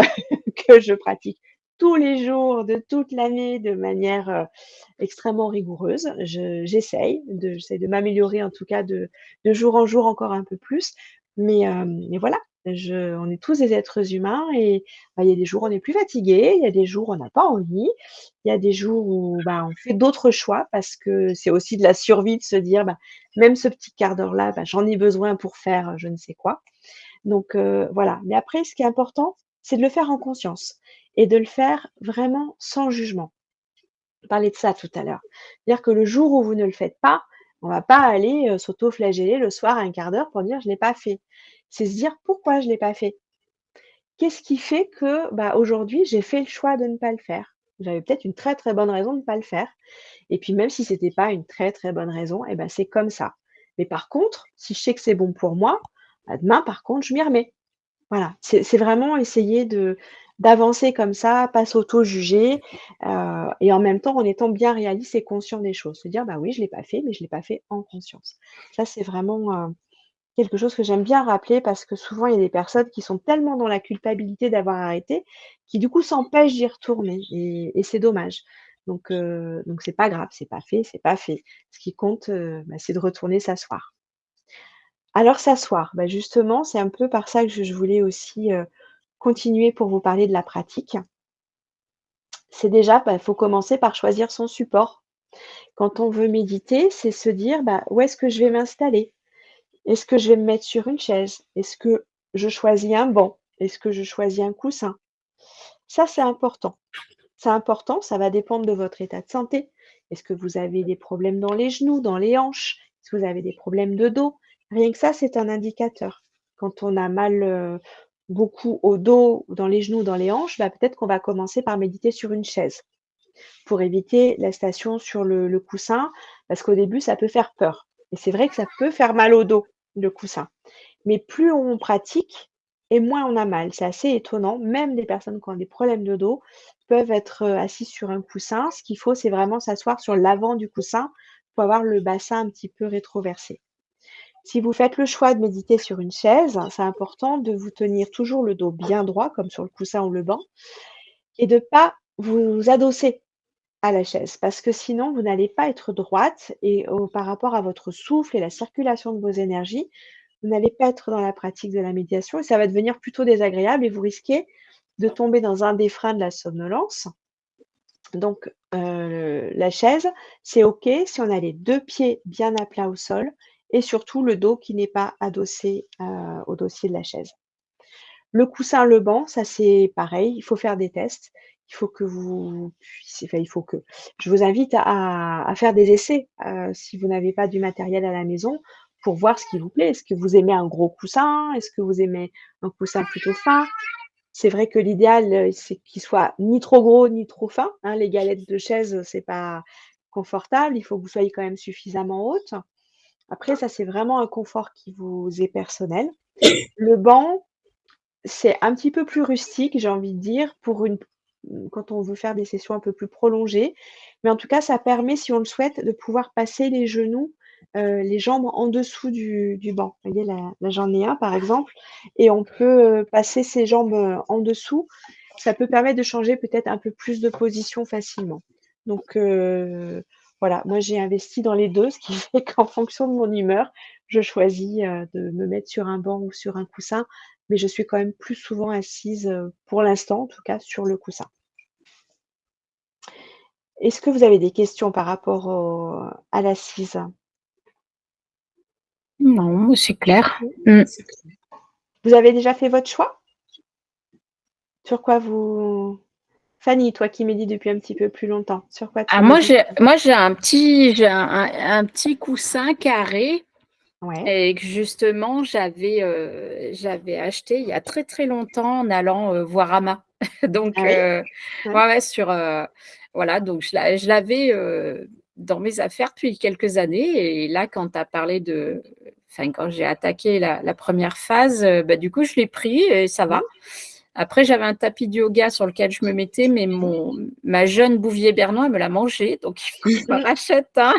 Speaker 2: que je pratique tous les jours de toute l'année de manière, extrêmement rigoureuse. J'essaie de m'améliorer en tout cas de jour en jour encore un peu plus. Mais voilà, on est tous des êtres humains et bah, il y a des jours où on est plus fatigué, il y a des jours où on n'a pas envie, il y a des jours où, bah, on fait d'autres choix parce que c'est aussi de la survie de se dire: «Bah, même ce petit quart d'heure-là, bah, j'en ai besoin pour faire, je ne sais quoi». Donc voilà. Mais après, ce qui est important, c'est de le faire en conscience et de le faire vraiment sans jugement. On parlait de ça tout à l'heure. C'est-à-dire que le jour où vous ne le faites pas, on va pas aller, s'auto-flageller le soir un quart d'heure pour dire: «Je l'ai pas fait». C'est se dire: «Pourquoi je l'ai pas fait? Qu'est-ce qui fait que, bah, aujourd'hui, j'ai fait le choix de ne pas le faire?» J'avais peut-être une très, très bonne raison de ne pas le faire et puis même si c'était pas une très, très bonne raison et ben, c'est comme ça. Mais par contre, si je sais que c'est bon pour moi, bah, demain, par contre, je m'y remets. Voilà, c'est vraiment essayer d'avancer comme ça, pas s'auto-juger, et en même temps en étant bien réaliste et conscient des choses. Se dire: «Bah oui, je l'ai pas fait, mais je l'ai pas fait en conscience». Ça, c'est vraiment, quelque chose que j'aime bien rappeler parce que souvent il y a des personnes qui sont tellement dans la culpabilité d'avoir arrêté, qui du coup s'empêchent d'y retourner et c'est dommage. Donc c'est pas grave, c'est pas fait, c'est pas fait. Ce qui compte, bah, c'est de retourner s'asseoir. Alors s'asseoir, bah, justement, c'est un peu par ça que je voulais aussi, continuer pour vous parler de la pratique. C'est déjà, bah, faut commencer par choisir son support. Quand on veut méditer, c'est se dire: «Bah, où est-ce que je vais m'installer? Est-ce que je vais me mettre sur une chaise? Est-ce que je choisis un banc? Est-ce que je choisis un coussin?» Ça, c'est important. C'est important, ça va dépendre de votre état de santé. Est-ce que vous avez des problèmes dans les genoux, dans les hanches? Est-ce que vous avez des problèmes de dos? Rien que ça, c'est un indicateur. Quand on a mal, beaucoup au dos, dans les genoux, dans les hanches, bah, peut-être qu'on va commencer par méditer sur une chaise pour éviter la station sur le coussin, parce qu'au début, ça peut faire peur et c'est vrai que ça peut faire mal au dos, le coussin. Mais plus on pratique et moins on a mal. C'est assez étonnant. Même des personnes qui ont des problèmes de dos peuvent être, assises sur un coussin. Ce qu'il faut, c'est vraiment s'asseoir sur l'avant du coussin pour avoir le bassin un petit peu rétroversé. Si vous faites le choix de méditer sur une chaise, c'est important de vous tenir toujours le dos bien droit, comme sur le coussin ou le banc, et de pas vous adosser. à la chaise, parce que sinon vous n'allez pas être droite et par rapport à votre souffle et la circulation de vos énergies, vous n'allez pas être dans la pratique de la méditation et ça va devenir plutôt désagréable et vous risquez de tomber dans un des freins de la somnolence. Donc la chaise, c'est OK si on a les 2 pieds bien à plat au sol et surtout le dos qui n'est pas adossé, au dossier de la chaise. Le coussin, le banc, ça c'est pareil, il faut faire des tests. Il faut que vous puissiez enfin il faut que je vous invite à faire des essais, si vous n'avez pas du matériel à la maison pour voir ce qui vous plaît. Est-ce que vous aimez un gros coussin? Est-ce que vous aimez un coussin plutôt fin? C'est vrai que l'idéal, c'est qu'il soit ni trop gros ni trop fin, hein. Les galettes de chaise, c'est pas confortable. Il faut que vous soyez quand même suffisamment haute. Après ça, c'est vraiment un confort qui vous est personnel. Le banc, c'est un petit peu plus rustique, j'ai envie de dire, quand on veut faire des sessions un peu plus prolongées. Mais en tout cas, ça permet, si on le souhaite, de pouvoir passer les genoux, les jambes en dessous du banc. Vous voyez, là, j'en ai un, par exemple, et on peut, passer ses jambes, en dessous. Ça peut permettre de changer peut-être un peu plus de position facilement. Donc, voilà, moi, j'ai investi dans les 2, ce qui fait qu'en fonction de mon humeur, je choisis, de me mettre sur un banc ou sur un coussin, mais je suis quand même plus souvent assise, pour l'instant en tout cas, sur le coussin. Est-ce que vous avez des questions par rapport à l'assise?
Speaker 1: Non, c'est clair.
Speaker 2: Mmh. Vous avez déjà fait votre choix? Sur quoi vous Fanny, toi qui médites depuis un petit peu plus longtemps, sur quoi tu
Speaker 1: Ah, moi,
Speaker 2: médites?
Speaker 1: j'ai un petit coussin carré
Speaker 2: Ouais,
Speaker 1: et que justement, j'avais acheté il y a très, très longtemps en allant voir Ama. Donc,
Speaker 2: ah oui?
Speaker 1: ouais,
Speaker 2: Ouais.
Speaker 1: ouais, voilà, donc je l'avais dans mes affaires depuis quelques années. Et là, quand tu as parlé enfin, quand j'ai attaqué la première phase, bah, du coup, je l'ai pris et ça
Speaker 2: Mmh.
Speaker 1: va. Après, j'avais un tapis de yoga sur lequel je me mettais, mais ma jeune Bouvier Bernois me l'a mangé, donc il faut que je me rachète un.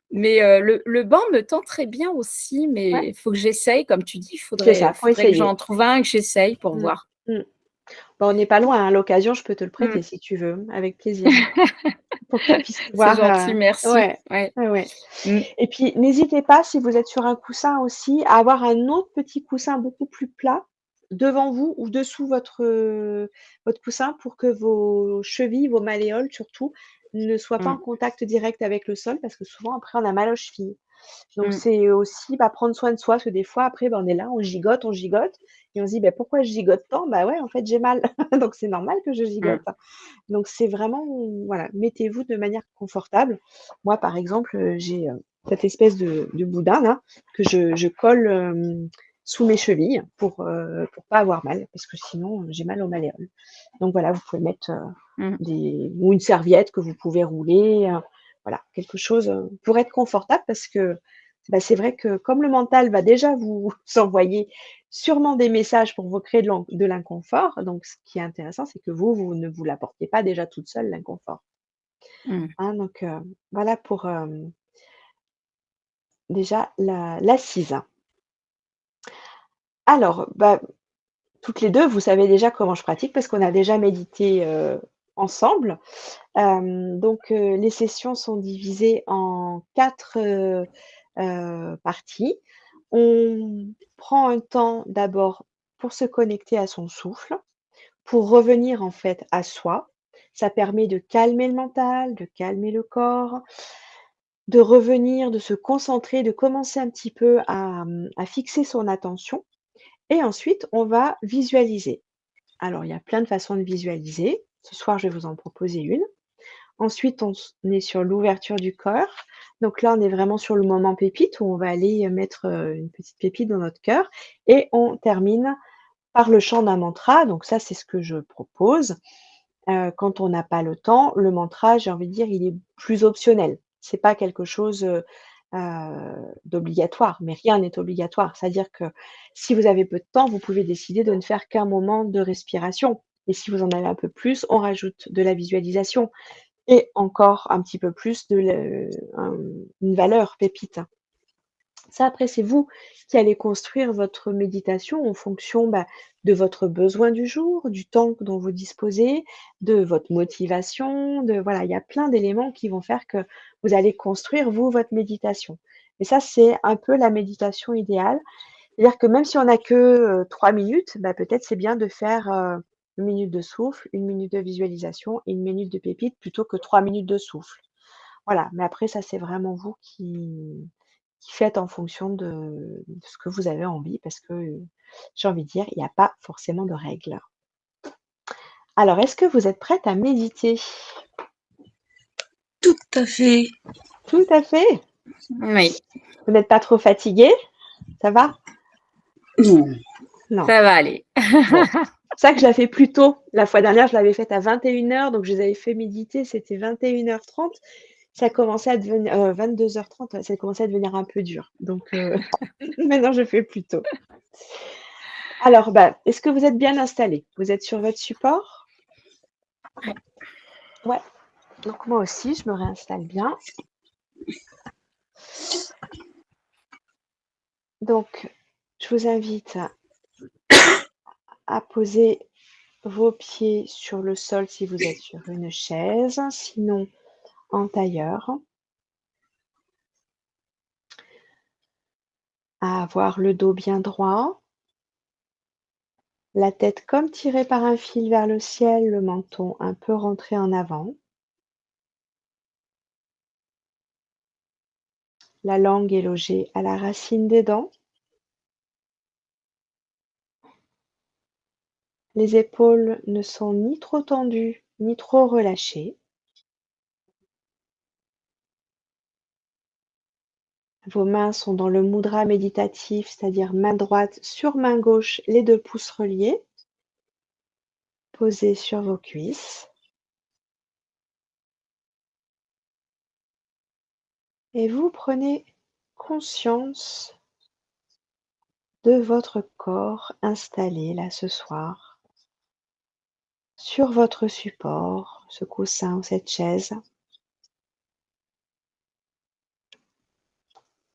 Speaker 1: Mais le banc me tenterait bien aussi,
Speaker 2: Ouais,
Speaker 1: mais il faut que j'essaye. Comme tu dis, il
Speaker 2: c'est
Speaker 1: faudrait,
Speaker 2: ça, faut
Speaker 1: faudrait que
Speaker 2: essayer.
Speaker 1: j'en trouve un, que j'essaye pour
Speaker 2: Mmh.
Speaker 1: voir.
Speaker 2: Mmh. Bah, on n'est pas loin, hein, à l'occasion, je peux te le
Speaker 1: Mmh.
Speaker 2: prêter si tu veux, avec plaisir, hein, pour que tu puisses
Speaker 1: C'est
Speaker 2: voir,
Speaker 1: gentil, merci.
Speaker 2: ouais,
Speaker 1: Ouais.
Speaker 2: ouais, ouais.
Speaker 1: Mmh.
Speaker 2: Et puis n'hésitez pas, si vous êtes sur un coussin aussi, à avoir un autre petit coussin beaucoup plus plat devant vous ou dessous votre coussin pour que vos chevilles, vos malléoles surtout, ne soient pas en
Speaker 1: Mmh.
Speaker 2: contact direct avec le sol parce que souvent après on a mal aux chevilles. Donc
Speaker 1: Mmh.
Speaker 2: c'est aussi, bah, prendre soin de soi parce que des fois après, bah, on est là, on gigote et on se dit: «Bah, pourquoi je gigote tant?» «Bah, ouais, en fait, j'ai mal, donc c'est normal que je
Speaker 1: Mmh.
Speaker 2: gigote». Donc c'est vraiment, voilà, mettez-vous de manière confortable. Moi, par exemple, j'ai, cette espèce de boudin là que je colle, sous mes chevilles pour pas avoir mal parce que sinon, j'ai mal aux malléoles. Donc voilà, vous pouvez mettre,
Speaker 1: Mmh.
Speaker 2: des ou une serviette que vous pouvez rouler, voilà, quelque chose, pour être confortable parce que, bah, c'est vrai que comme le mental va déjà vous envoyer sûrement des messages pour vous créer de l'inconfort, donc ce qui est intéressant, c'est que vous ne vous l'apportez pas déjà toute seule l'inconfort,
Speaker 1: Mmh.
Speaker 2: hein, donc voilà pour, déjà l'assise. Alors, bah, toutes les 2, vous savez déjà comment je pratique parce qu'on a déjà médité, ensemble. Donc les sessions sont divisées en 4 parties. On prend un temps d'abord pour se connecter à son souffle, pour revenir en fait à soi. Ça permet de calmer le mental, de calmer le corps, de revenir, de se concentrer, de commencer un petit peu à fixer son attention et ensuite on va visualiser. Alors il y a plein de façons de visualiser. Ce soir, je vais vous en proposer une. Ensuite, on est sur l'ouverture du cœur. Donc là, on est vraiment sur le moment pépite où on va aller mettre, une petite pépite dans notre cœur et on termine par le chant d'un mantra. Donc ça, c'est ce que je propose. Quand on n'a pas le temps, le mantra, j'ai envie de dire, il est plus optionnel. C'est pas quelque chose, d'obligatoire, mais rien n'est obligatoire. C'est-à-dire que si vous avez peu de temps, vous pouvez décider de ne faire qu'un moment de respiration et si vous en avez un peu plus, on rajoute de la visualisation et encore un petit peu plus de une valeur pépite. Ça, après, c'est vous qui allez construire votre méditation en fonction, de votre besoin du jour, du temps dont vous disposez, de votre motivation, voilà, il y a plein d'éléments qui vont faire que vous allez construire, vous, votre méditation. Et ça, c'est un peu la méditation idéale. C'est-à-dire que même si on n'a que, 3 minutes, peut-être c'est bien de faire, 1 minute de souffle, 1 minute de visualisation et 1 minute de pépite plutôt que 3 minutes de souffle. Voilà, mais après ça, c'est vraiment vous qui faites en fonction de ce que vous avez envie parce que, j'ai envie de dire, il n'y a pas forcément de règles. Alors, est-ce que vous êtes prête à méditer?
Speaker 3: Tout à fait.
Speaker 2: Tout à fait.
Speaker 1: Oui,
Speaker 2: Vous n'êtes pas trop fatiguée? Ça va?
Speaker 3: Non.
Speaker 2: Non.
Speaker 1: ça va aller.
Speaker 2: Bon. C'est ça que je la fais plus tôt. La fois dernière, je l'avais faite à 21h, donc je les avais fait méditer, c'était 21h30. Ça commençait à devenir 22h30, ouais, ça commençait à devenir un peu dur. Donc maintenant je fais plus tôt. Alors, est-ce que vous êtes bien installé? Vous êtes sur votre support?
Speaker 1: Ouais.
Speaker 2: Ouais. Donc moi aussi, je me réinstalle bien. Donc, je vous invite à poser vos pieds sur le sol si vous êtes sur une chaise, sinon en tailleur. À avoir le dos bien droit, la tête comme tirée par un fil vers le ciel, le menton un peu rentré en avant. La langue est logée à la racine des dents. Les épaules ne sont ni trop tendues ni trop relâchées. Vos mains sont dans le mudra méditatif, c'est-à-dire main droite sur main gauche, les 2 pouces reliés, posés sur vos cuisses. Et vous prenez conscience de votre corps installé là ce soir sur votre support, ce coussin ou cette chaise.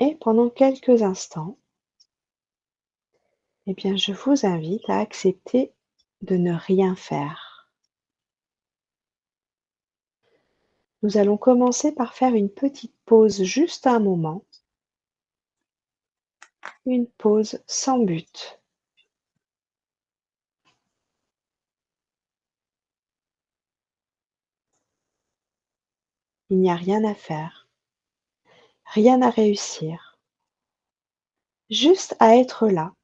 Speaker 2: Et pendant quelques instants, je vous invite à accepter de ne rien faire. Nous allons commencer par faire une petite pause, juste un moment, une pause sans but. Il n'y a rien à faire, rien à réussir, juste à être là.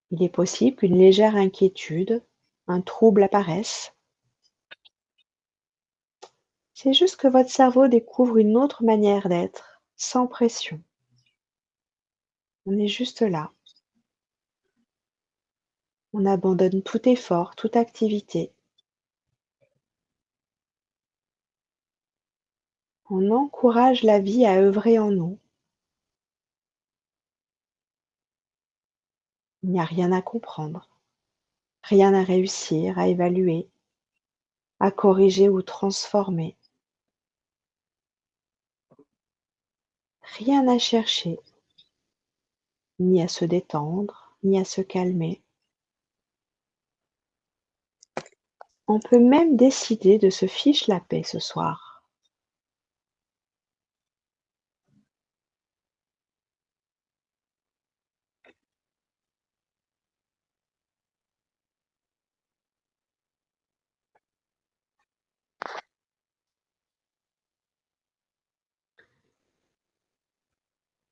Speaker 2: Il est possible qu'une légère inquiétude, un trouble apparaisse. C'est juste que votre cerveau découvre une autre manière d'être, sans pression. On est juste là. On abandonne tout effort, toute activité. On encourage la vie à œuvrer en nous. Il n'y a rien à comprendre, rien à réussir, à évaluer, à corriger ou transformer. Rien à chercher, ni à se détendre, ni à se calmer. On peut même décider de se fiche la paix ce soir.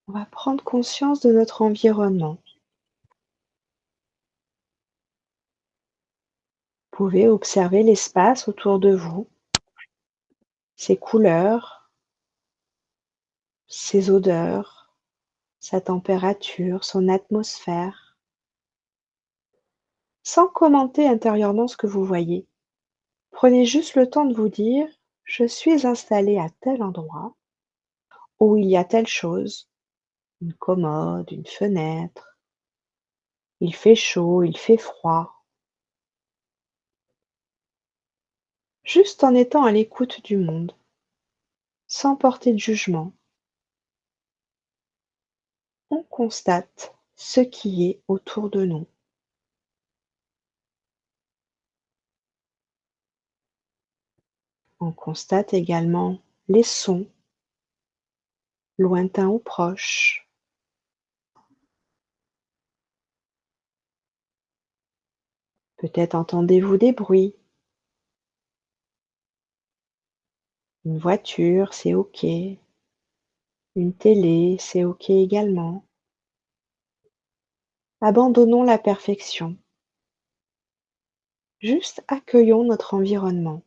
Speaker 2: On va prendre conscience de notre environnement. Vous pouvez observer l'espace autour de vous, ses couleurs, ses odeurs, sa température, son atmosphère, sans commenter intérieurement ce que vous voyez. Prenez juste le temps de vous dire: «Je suis installé à tel endroit où il y a telle chose, une commode, une fenêtre. Il fait chaud, il fait froid». Juste en étant à l'écoute du monde. sans porter de jugement. On constate ce qui est autour de nous. On constate également les sons, lointains ou proches. Peut-être entendez-vous des bruits. Une voiture, c'est OK. Une télé, c'est OK également. Abandonnons la perfection. Juste accueillons notre environnement.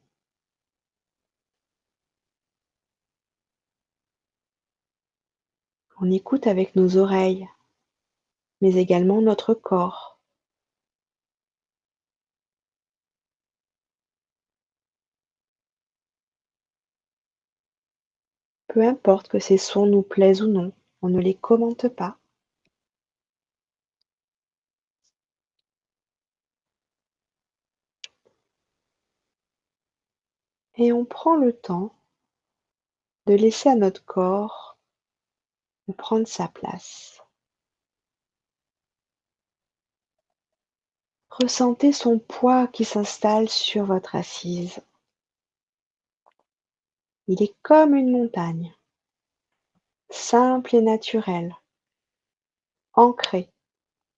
Speaker 2: On écoute avec nos oreilles, mais également notre corps. Peu importe que ces sons nous plaisent ou non, on ne les commente pas. Et on prend le temps de laisser à notre corps de prendre sa place. Ressentez son poids qui s'installe sur votre assise. Il est comme une montagne, simple et naturel, ancré,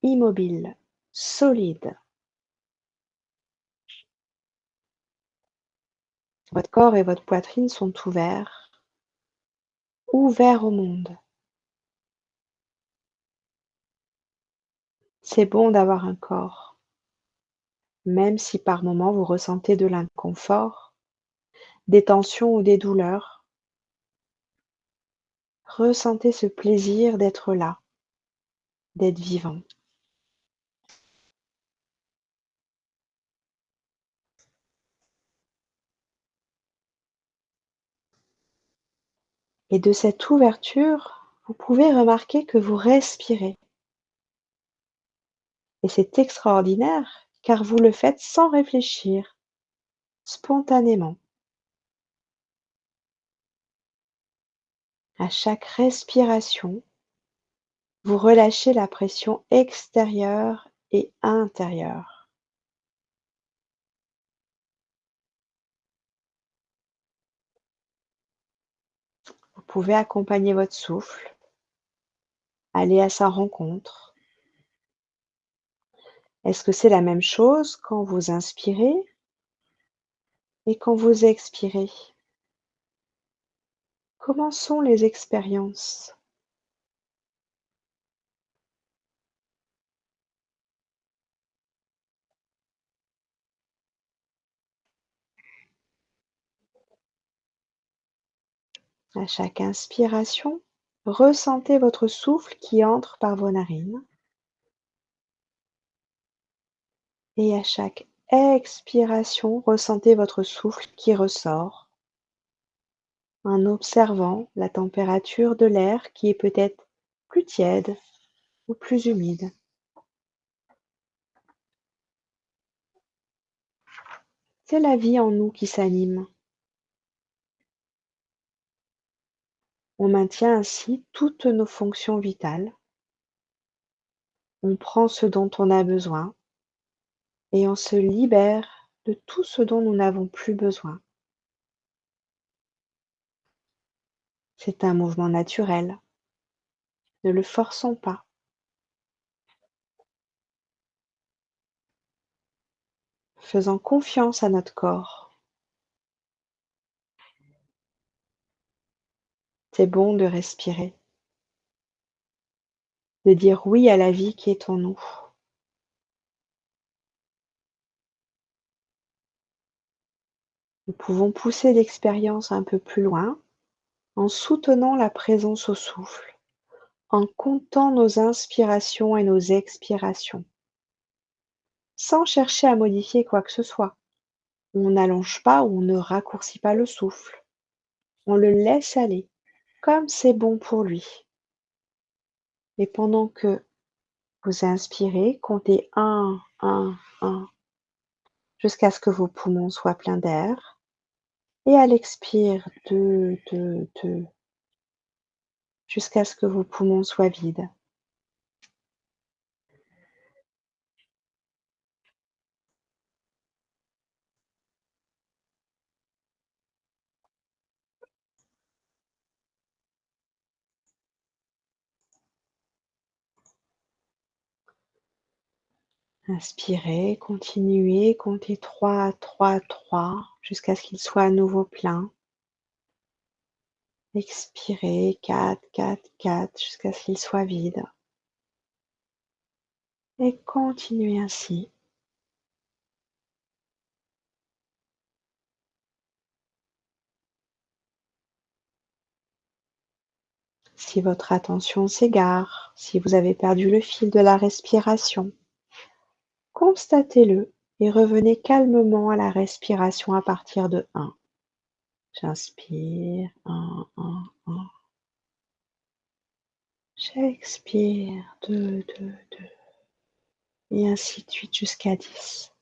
Speaker 2: immobile, solide. Votre corps et votre poitrine sont ouverts au monde. C'est bon d'avoir un corps, même si par moments vous ressentez de l'inconfort, des tensions ou des douleurs. Ressentez ce plaisir d'être là, d'être vivant. Et de cette ouverture, vous pouvez remarquer que vous respirez. Et c'est extraordinaire car vous le faites sans réfléchir, spontanément. À chaque respiration, vous relâchez la pression extérieure et intérieure. Vous pouvez accompagner votre souffle, aller à sa rencontre. Est-ce que c'est la même chose quand vous inspirez et quand vous expirez? Comment sont les expériences? À chaque inspiration, ressentez votre souffle qui entre par vos narines. Et à chaque expiration, ressentez votre souffle qui ressort en observant la température de l'air qui est peut-être plus tiède ou plus humide. C'est la vie en nous qui s'anime. On maintient ainsi toutes nos fonctions vitales. On prend ce dont on a besoin et on se libère de tout ce dont nous n'avons plus besoin. C'est un mouvement naturel. Ne le forçons pas. Faisons confiance à notre corps. C'est bon de respirer, de dire oui à la vie qui est en nous. Nous pouvons pousser l'expérience un peu plus loin en soutenant la présence au souffle, en comptant nos inspirations et nos expirations, sans chercher à modifier quoi que ce soit. On n'allonge pas ou on ne raccourcit pas le souffle. On le laisse aller, comme c'est bon pour lui. Et pendant que vous inspirez, comptez 1, jusqu'à ce que vos poumons soient pleins d'air. Et à l'expire, 2, 2, 2, jusqu'à ce que vos poumons soient vides. Inspirez, continuez, comptez 3, 3, 3, jusqu'à ce qu'il soit à nouveau plein. Expirez, 4, 4, 4, jusqu'à ce qu'il soit vide. Et continuez ainsi. Si votre attention s'égare, si vous avez perdu le fil de la respiration, constatez-le et revenez calmement à la respiration à partir de 1. J'inspire, 1, 1, 1. J'expire, 2, 2, 2. Et ainsi de suite jusqu'à 10.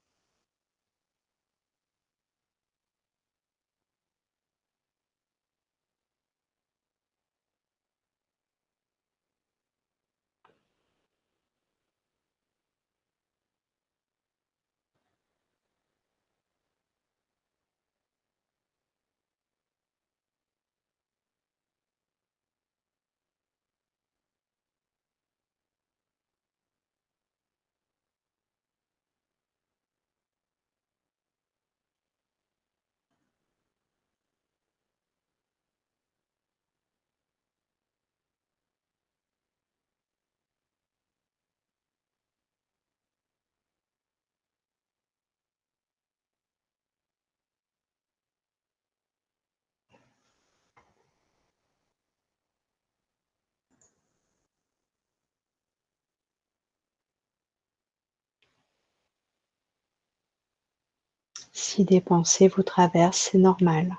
Speaker 2: Si des pensées vous traversent, c'est normal.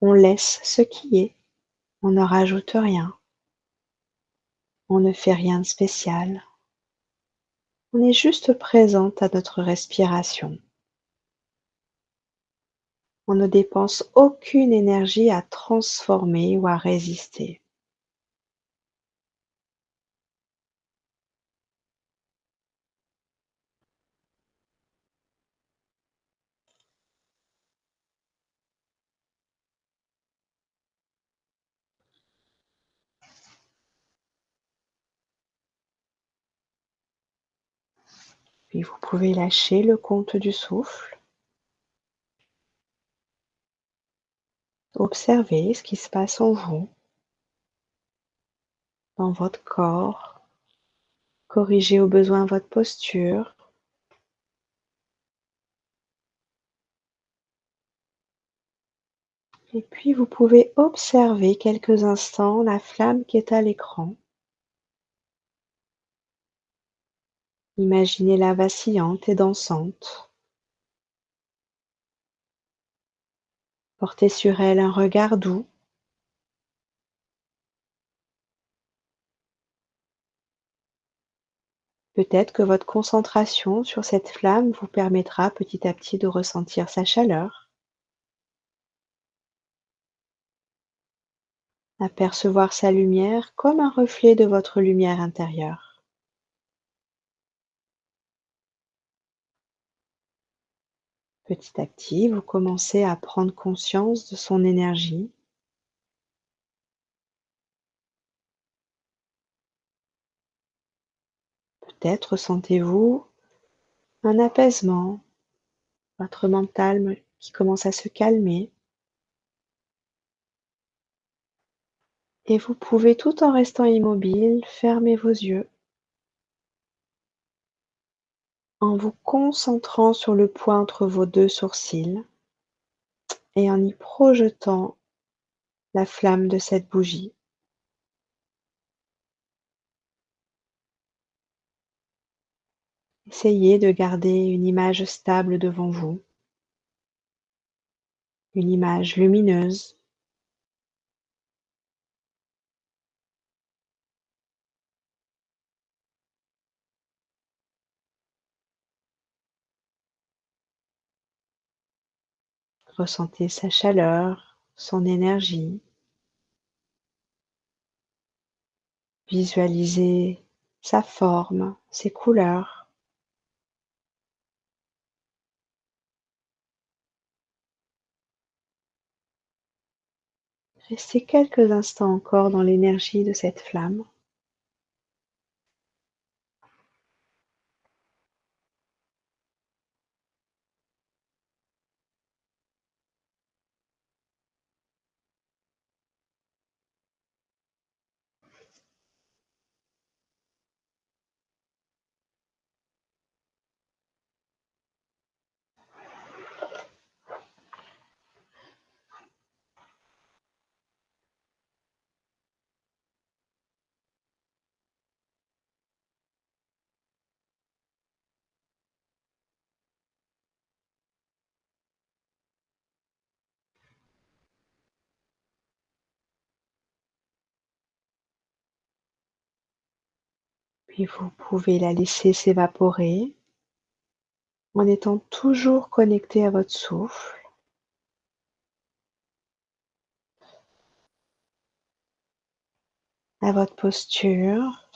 Speaker 2: On laisse ce qui est, on ne rajoute rien, on ne fait rien de spécial. On est juste présente à notre respiration. On ne dépense aucune énergie à transformer ou à résister. Puis vous pouvez lâcher le compte du souffle. Observez ce qui se passe en vous, dans votre corps. Corrigez au besoin votre posture. Et puis vous pouvez observer quelques instants la flamme qui est à l'écran. Imaginez-la vacillante et dansante. Portez sur elle un regard doux. Peut-être que votre concentration sur cette flamme vous permettra petit à petit de ressentir sa chaleur, apercevoir sa lumière comme un reflet de votre lumière intérieure. Petit à petit, vous commencez à prendre conscience de son énergie. Peut-être ressentez-vous un apaisement, votre mental qui commence à se calmer. Et vous pouvez, tout en restant immobile, fermer vos yeux en vous concentrant sur le point entre vos deux sourcils et en y projetant la flamme de cette bougie. Essayez de garder une image stable devant vous, une image lumineuse. Ressentez sa chaleur, son énergie. Visualisez sa forme, ses couleurs. Restez quelques instants encore dans l'énergie de cette flamme. Puis vous pouvez la laisser s'évaporer en étant toujours connecté à votre souffle, à votre posture.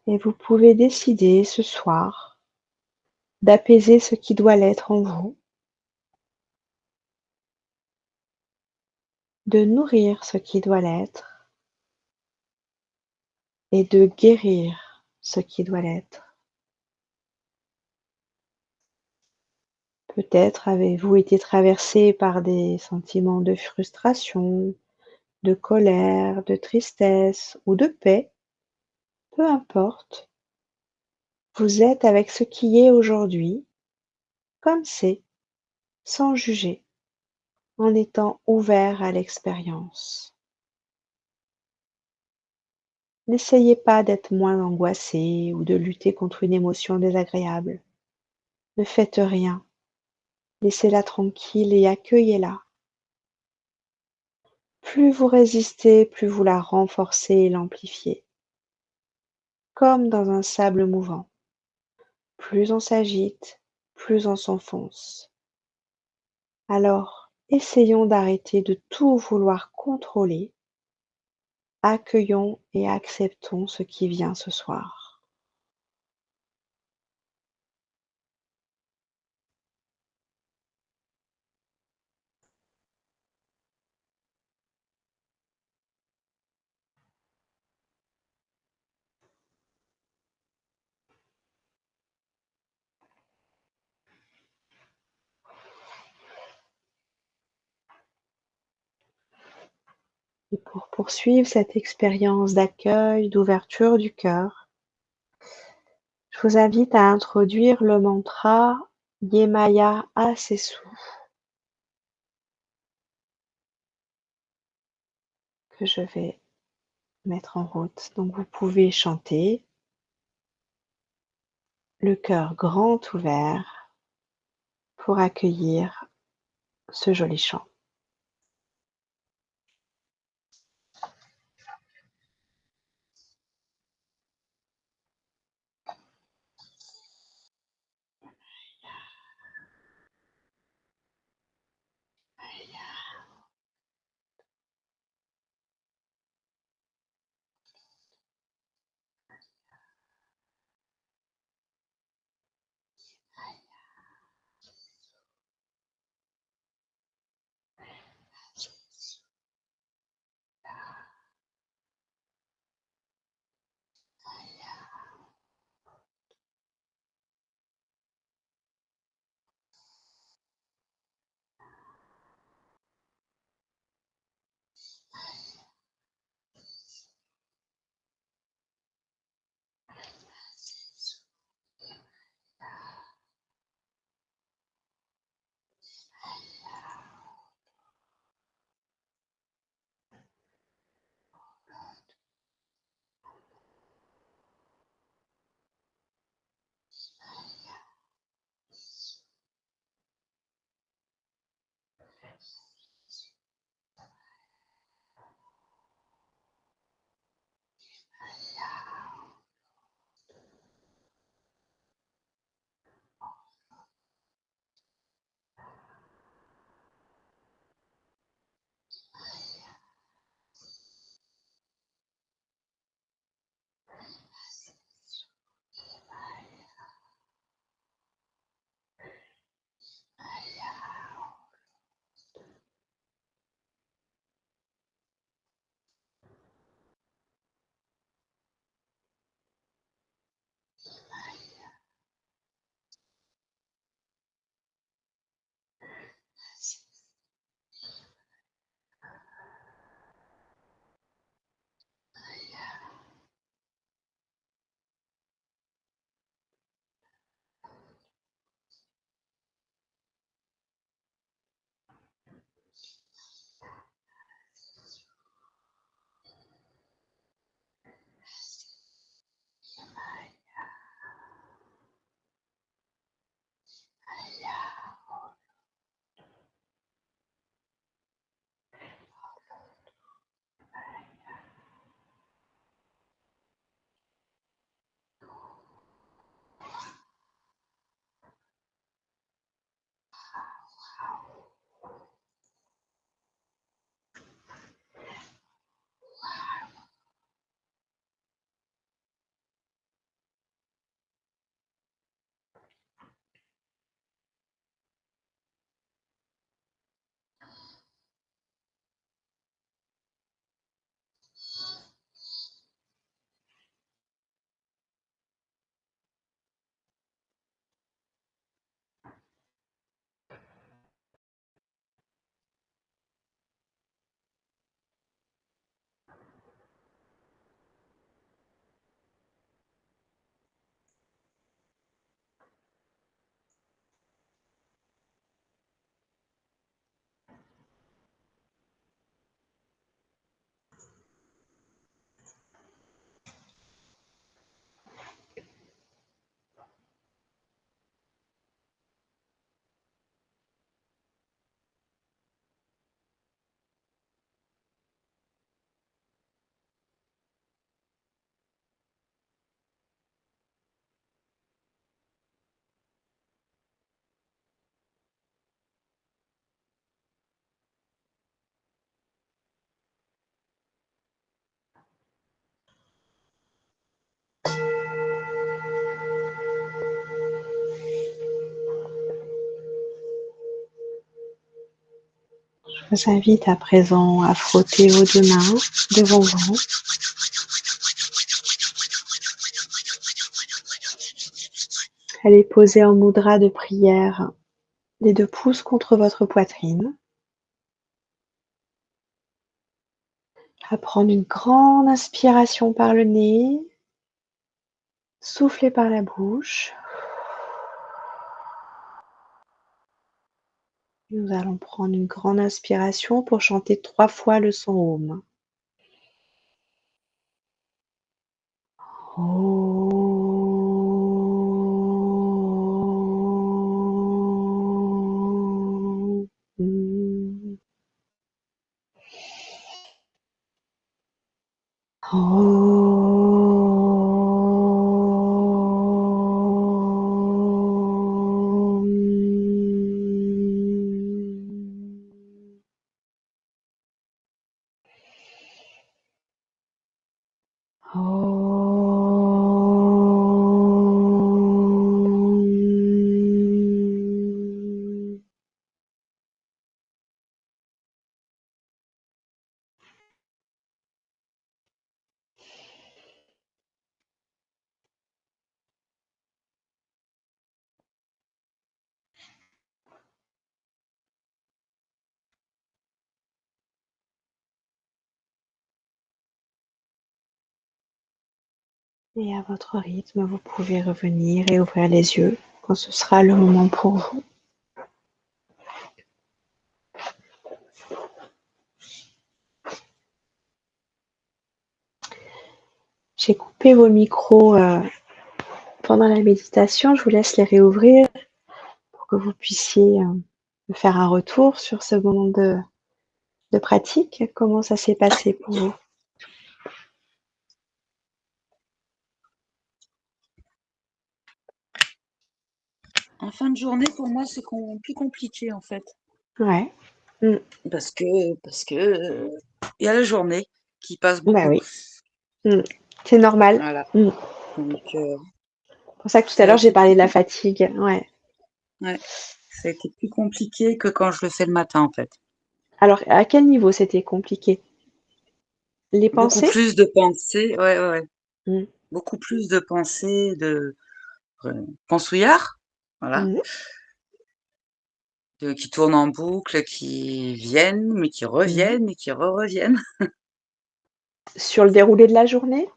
Speaker 2: Et vous pouvez décider ce soir d'apaiser ce qui doit l'être en vous, de nourrir ce qui doit l'être et de guérir ce qui doit l'être. Peut-être avez-vous été traversé par des sentiments de frustration, de colère, de tristesse ou de paix, peu importe. Vous êtes avec ce qui est aujourd'hui, comme c'est, sans juger, en étant ouvert à l'expérience. N'essayez pas d'être moins angoissé ou de lutter contre une émotion désagréable. Ne faites rien, laissez-la tranquille et accueillez-la. Plus vous résistez, plus vous la renforcez et l'amplifiez, comme dans un sable mouvant. Plus on s'agite, plus on s'enfonce. Alors, essayons d'arrêter de tout vouloir contrôler. Accueillons et acceptons ce qui vient ce soir. Et pour poursuivre cette expérience d'accueil, d'ouverture du cœur, je vous invite à introduire le mantra Yemaya Asesu que je vais mettre en route. Donc vous pouvez chanter le cœur grand ouvert pour accueillir ce joli chant. Je vous invite à présent à frotter vos deux mains devant vous. À les poser en mudra de prière, les deux pouces contre votre poitrine. À prendre une grande inspiration par le nez, souffler par la bouche. Nous allons prendre une grande inspiration pour chanter 3 fois le son Om. Om. Et à votre rythme, vous pouvez revenir et ouvrir les yeux quand ce sera le moment pour vous. J'ai coupé vos micros pendant la méditation. Je vous laisse les réouvrir pour que vous puissiez me faire un retour sur ce moment de pratique. Comment ça s'est passé pour vous?
Speaker 3: En fin de journée, pour moi, c'est plus compliqué en fait.
Speaker 2: Ouais.
Speaker 3: Parce que il y a la journée qui passe
Speaker 2: Bah
Speaker 3: beaucoup.
Speaker 2: oui. C'est normal.
Speaker 3: Voilà. Donc,
Speaker 2: C'est pour ça que tout
Speaker 3: ça
Speaker 2: à
Speaker 3: a
Speaker 2: l'heure, j'ai
Speaker 3: été
Speaker 2: parlé de la
Speaker 3: plus,
Speaker 2: fatigue. Ouais.
Speaker 3: ouais, ça a été plus compliqué que quand je le fais le matin en fait.
Speaker 2: Alors, à quel niveau c'était compliqué? Les
Speaker 3: Beaucoup
Speaker 2: pensées?
Speaker 3: plus de pensées, ouais.
Speaker 2: Mm.
Speaker 3: Beaucoup plus de pensées, de pensouillards, voilà,
Speaker 2: Mhm.
Speaker 3: qui tournent en boucle, qui viennent, mais qui
Speaker 2: Mhm.
Speaker 3: reviennent et qui reviennent.
Speaker 2: Sur le déroulé de la journée?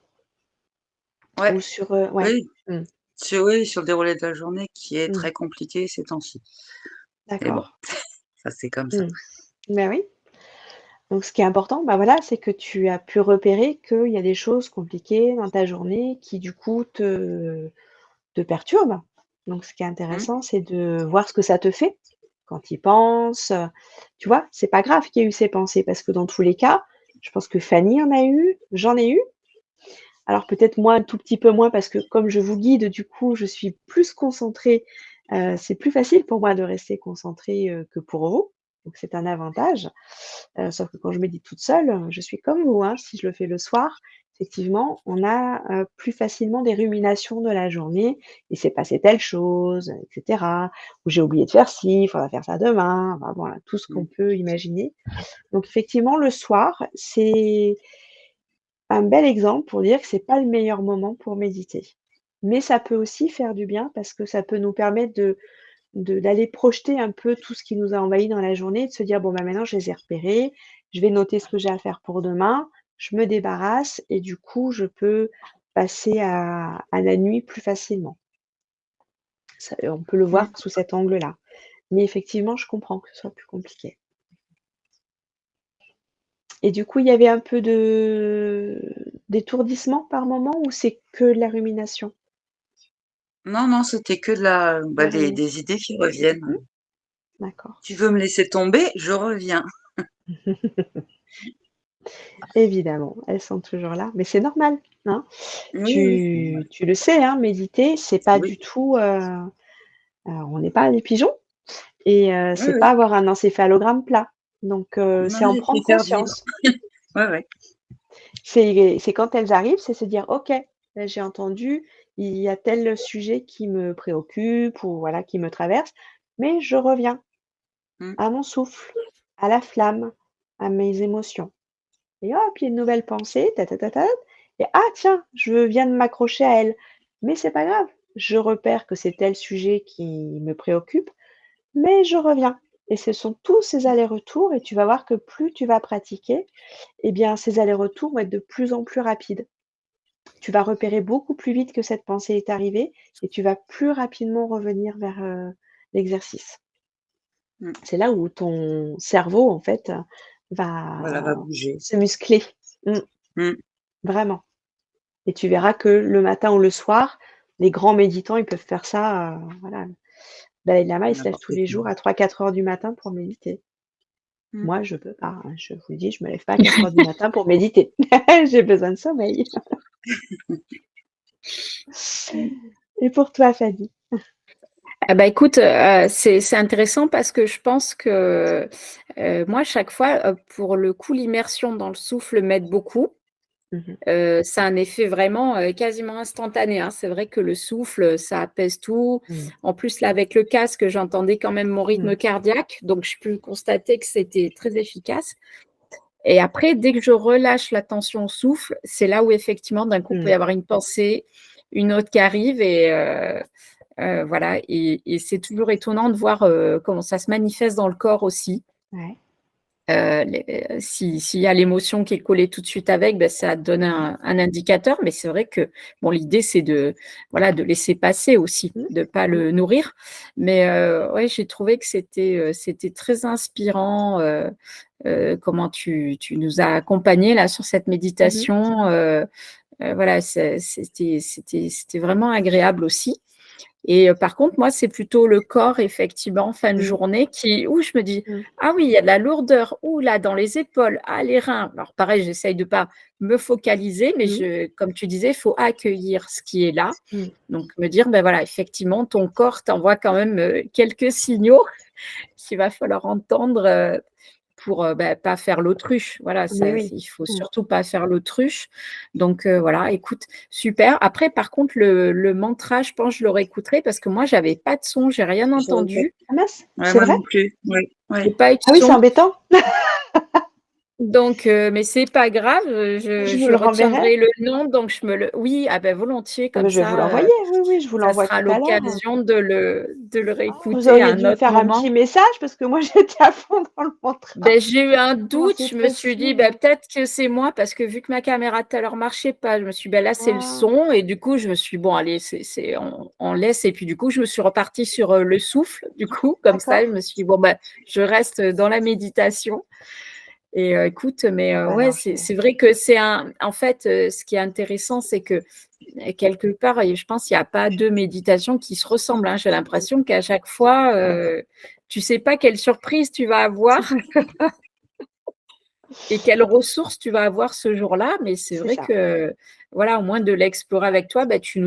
Speaker 3: Ouais,
Speaker 2: Ou sur... ouais.
Speaker 3: oui,
Speaker 2: Mm.
Speaker 3: sur le déroulé de la journée qui est
Speaker 2: Mm.
Speaker 3: très compliqué ces temps-ci. Mais bon,
Speaker 2: D'accord.
Speaker 3: ça c'est comme ça.
Speaker 2: Mm. Ben oui. Donc, ce qui est important, bah voilà, c'est que tu as pu repérer qu'il y a des choses compliquées dans ta journée qui, du coup, te perturbent. Donc, ce qui est
Speaker 3: Mmh,
Speaker 2: intéressant, c'est de voir ce que ça te fait quand tu y penses. Tu vois, c'est pas grave qu'il y ait eu ces pensées parce que dans tous les cas, je pense que Fanny en a eu, j'en ai eu. Alors peut-être moi un tout petit peu moins parce que comme je vous guide, du coup, je suis plus concentrée. C'est plus facile pour moi de rester concentrée que pour vous. Donc c'est un avantage. Sauf que quand je médite toute seule, je suis comme vous, hein. Si je le fais le soir, effectivement, on a plus facilement des ruminations de la journée. Il s'est passé telle chose, etc. Ou j'ai oublié de faire ci, il faudra faire ça demain. Enfin, voilà, tout ce qu'on
Speaker 3: mmh,
Speaker 2: peut imaginer. Donc effectivement, le soir, c'est un bel exemple pour dire que c'est pas le meilleur moment pour méditer. Mais ça peut aussi faire du bien parce que ça peut nous permettre d'aller projeter un peu tout ce qui nous a envahis dans la journée et de se dire: «Bon, bah, maintenant je les ai repérés, je vais noter ce que j'ai à faire pour demain, je me débarrasse et du coup je peux passer à la nuit plus facilement». Ça, on peut le voir
Speaker 3: mmh.
Speaker 2: sous cet angle-là. Mais effectivement, je comprends que ce soit plus compliqué. Et du coup, il y avait un peu d'étourdissement par moment ou c'est que de la rumination?
Speaker 3: Non, non, c'était que
Speaker 2: La rumination.
Speaker 3: des idées qui reviennent.
Speaker 2: Mmh, d'accord.
Speaker 3: Tu veux me laisser tomber? Je reviens.
Speaker 2: Évidemment, elles sont toujours là, mais c'est normal, hein.
Speaker 3: Oui, oui, c'est normal.
Speaker 2: Tu le sais, hein, méditer, c'est pas
Speaker 3: Oui,
Speaker 2: du tout, on n'est pas des pigeons et
Speaker 3: oui,
Speaker 2: c'est pas
Speaker 3: oui.
Speaker 2: avoir un encéphalogramme plat. Donc
Speaker 3: Non,
Speaker 2: c'est en
Speaker 3: je
Speaker 2: prendre
Speaker 3: préfère vivre.
Speaker 2: conscience.
Speaker 3: Ouais, ouais.
Speaker 2: C'est quand elles arrivent, c'est se dire: «OK, là j'ai entendu, il y a tel sujet qui me préoccupe ou voilà, qui me traverse, mais je reviens
Speaker 3: Mmh,
Speaker 2: à mon souffle, à la flamme, à mes émotions. Et hop, il y a une nouvelle pensée, ta ta ta ta, et ah tiens, je viens de m'accrocher à elle. Mais c'est pas grave, je repère que c'est tel sujet qui me préoccupe, mais je reviens. Et ce sont tous ces allers-retours, et tu vas voir que plus tu vas pratiquer, eh bien, ces allers-retours vont être de plus en plus rapides. Tu vas repérer beaucoup plus vite que cette pensée est arrivée, et tu vas plus rapidement revenir vers l'exercice.
Speaker 3: Mmh.
Speaker 2: C'est là où ton cerveau, en fait,
Speaker 3: Voilà, va
Speaker 2: va
Speaker 3: bouger.
Speaker 2: se muscler. Mmh,
Speaker 3: Mmh.
Speaker 2: vraiment. Et tu verras que le matin ou le soir, les grands méditants, ils peuvent faire ça, voilà. Dalai Lama, il se lève
Speaker 3: N'importe
Speaker 2: tous les
Speaker 3: quand.
Speaker 2: jours à 3-4 heures du matin pour méditer.
Speaker 3: Mmh.
Speaker 2: Moi, je peux pas, hein, je vous le dis, je me lève pas à 4 heures du matin pour méditer. J'ai besoin de sommeil.
Speaker 3: Mmh.
Speaker 2: Et pour toi, Fanny?
Speaker 1: Ah bah, écoute, c'est intéressant parce que je pense que, moi, chaque fois, pour le coup, l'immersion dans le souffle m'aide beaucoup.
Speaker 2: Mmh.
Speaker 1: Ça a un effet vraiment, quasiment instantané, hein. C'est vrai que le souffle, ça apaise tout.
Speaker 2: Mmh.
Speaker 1: En plus, là, avec le casque, j'entendais quand même mon rythme
Speaker 2: Mmh.
Speaker 1: cardiaque, donc je peux constater que c'était très efficace. Et après, dès que je relâche l'attention au souffle, c'est là où effectivement, d'un coup, il peut y
Speaker 2: Mmh.
Speaker 1: avoir une pensée, une autre qui arrive et voilà et c'est toujours étonnant de voir, comment ça se manifeste dans le corps aussi.
Speaker 2: Ouais.
Speaker 1: S'il y a l'émotion qui est collée tout de suite avec, bah, ça donne un indicateur, mais c'est vrai que bon, l'idée, c'est de, voilà, de laisser passer aussi,
Speaker 2: Mmh.
Speaker 1: de pas
Speaker 2: Mmh.
Speaker 1: le nourrir. Mais ouais, j'ai trouvé que c'était très inspirant, comment tu nous as accompagnés là sur cette
Speaker 2: Mmh.
Speaker 1: méditation, voilà, c'était vraiment agréable aussi. Et par contre, moi, c'est plutôt le corps, effectivement, fin de
Speaker 2: Mmh.
Speaker 1: journée où je me dis:
Speaker 2: Mmh.
Speaker 1: «Ah oui, il y a de la lourdeur. Ouh là, dans les épaules. Ah, les reins». Alors pareil, j'essaye de pas me focaliser, mais
Speaker 2: Mmh.
Speaker 1: comme tu disais, il faut accueillir ce qui est là.
Speaker 2: Mmh.
Speaker 1: Donc me dire: «Ben voilà, effectivement, ton corps t'envoie quand même, quelques signaux qu'il va falloir entendre, pour, bah, pas faire l'autruche. Voilà,
Speaker 2: Mais
Speaker 1: ça
Speaker 2: oui.
Speaker 1: il faut
Speaker 2: Mmh.
Speaker 1: surtout pas faire l'autruche. Donc voilà, écoute, super. Après, par contre, le mantra, je pense, je le réécouterai parce que moi, j'avais pas de son, j'ai rien
Speaker 3: J'avais pas.
Speaker 1: entendu.
Speaker 2: Ah mince,
Speaker 3: Ouais,
Speaker 2: c'est
Speaker 3: moi
Speaker 2: vrai?
Speaker 3: non plus. Oui,
Speaker 1: J'ai
Speaker 3: oui.
Speaker 1: pas eu de
Speaker 2: Ah oui, c'est
Speaker 1: son.
Speaker 2: embêtant.
Speaker 1: Donc mais c'est pas grave,
Speaker 2: Je vous
Speaker 1: je
Speaker 2: le renverrai.
Speaker 1: retiendrai le nom, donc je me le oui, ah ben volontiers,
Speaker 2: Ah
Speaker 1: comme
Speaker 2: bah, je vais vous
Speaker 1: ça,
Speaker 2: l'envoyer, oui, oui, je vous
Speaker 1: ça
Speaker 2: l'envoie
Speaker 1: sera
Speaker 2: tout à l'heure.
Speaker 1: l'occasion de le
Speaker 2: Ah, vous
Speaker 1: réécouter à
Speaker 2: auriez
Speaker 1: un
Speaker 2: dû me
Speaker 1: autre
Speaker 2: faire un petit
Speaker 1: moment.
Speaker 2: message parce que moi j'étais à fond dans le mantra.
Speaker 1: Ben j'ai eu un
Speaker 2: J'ai
Speaker 1: doute,
Speaker 2: commencé
Speaker 1: je me
Speaker 2: très
Speaker 1: suis dit:
Speaker 2: smooth.
Speaker 1: «Bah, peut-être que c'est moi» parce que vu que ma caméra tout à l'heure marchait pas, je me suis dit: «Bah, là, c'est le
Speaker 2: Ah,
Speaker 1: son» et du coup, je me suis dit: «Bon allez, on laisse» et puis du coup, je me suis repartie sur, le souffle, du coup, comme ça, je
Speaker 2: d'accord.
Speaker 1: me suis dit: «Bon, bah, je reste dans la méditation» et écoute, mais
Speaker 2: Bon, bah,
Speaker 1: ouais,
Speaker 2: alors
Speaker 1: c'est vrai que en fait, ce qui est intéressant, c'est que, quelque part et je pense qu'il y a pas 2 méditations qui se ressemblent, hein. J'ai l'impression qu'à chaque fois, tu sais pas quelle surprise tu vas avoir. Et quelles ressources tu vas avoir ce jour-là, mais c'est
Speaker 2: c'est
Speaker 1: vrai
Speaker 2: ça.
Speaker 1: que, voilà, au moins de l'explorer avec toi, bah, tu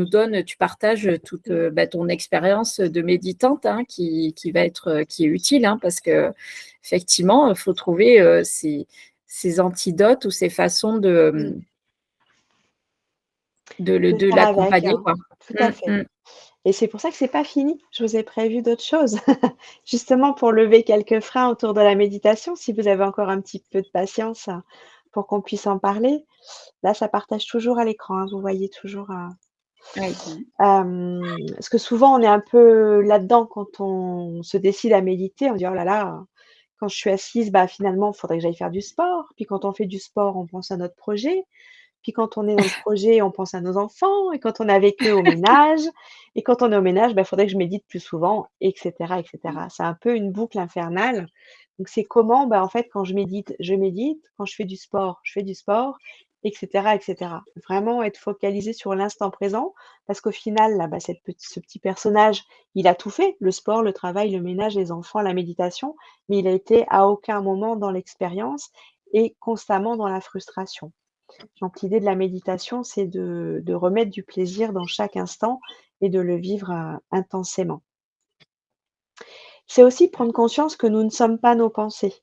Speaker 1: partages toute,
Speaker 2: Mmh.
Speaker 1: bah, ton expérience de méditante, hein, qui va être, qui est utile, hein, parce qu'effectivement, il faut trouver, ces antidotes ou ces façons de,
Speaker 2: Mmh. De
Speaker 1: de
Speaker 2: faire avec,
Speaker 1: l'accompagner,
Speaker 2: hein.
Speaker 1: quoi.
Speaker 2: Tout à
Speaker 1: Mmh
Speaker 2: fait.
Speaker 1: mh.
Speaker 2: Et c'est pour ça que c'est pas fini. Je vous ai prévu d'autres choses. Justement pour lever quelques freins autour de la méditation, si vous avez encore un petit peu de patience, pour qu'on puisse en parler. Là, ça partage toujours à l'écran, hein, vous voyez toujours,
Speaker 1: Oui.
Speaker 3: Mmh.
Speaker 2: parce que souvent on est un peu là-dedans quand on se décide à méditer, on dit: «Oh là là, quand je suis assise, bah, finalement, il faudrait que j'aille faire du sport». Puis quand on fait du sport, on pense à notre projet. Puis quand on est dans le projet, on pense à nos enfants et quand on est avec eux, au ménage et quand on est au ménage, bah, il faudrait que je médite plus souvent et cetera et cetera. C'est un peu une boucle infernale. Donc c'est comment, bah, en fait, quand je médite, quand je fais du sport et cetera et cetera. Vraiment être focalisé sur l'instant présent parce qu'au final, là, bah, ce petit personnage, il a tout fait, le sport, le travail, le ménage, les enfants, la méditation, mais il a été à aucun moment dans l'expérience et constamment dans la frustration. Donc l'idée de la méditation, c'est de remettre du plaisir dans chaque instant et de le vivre, intensément. C'est aussi prendre conscience que nous ne sommes pas nos pensées.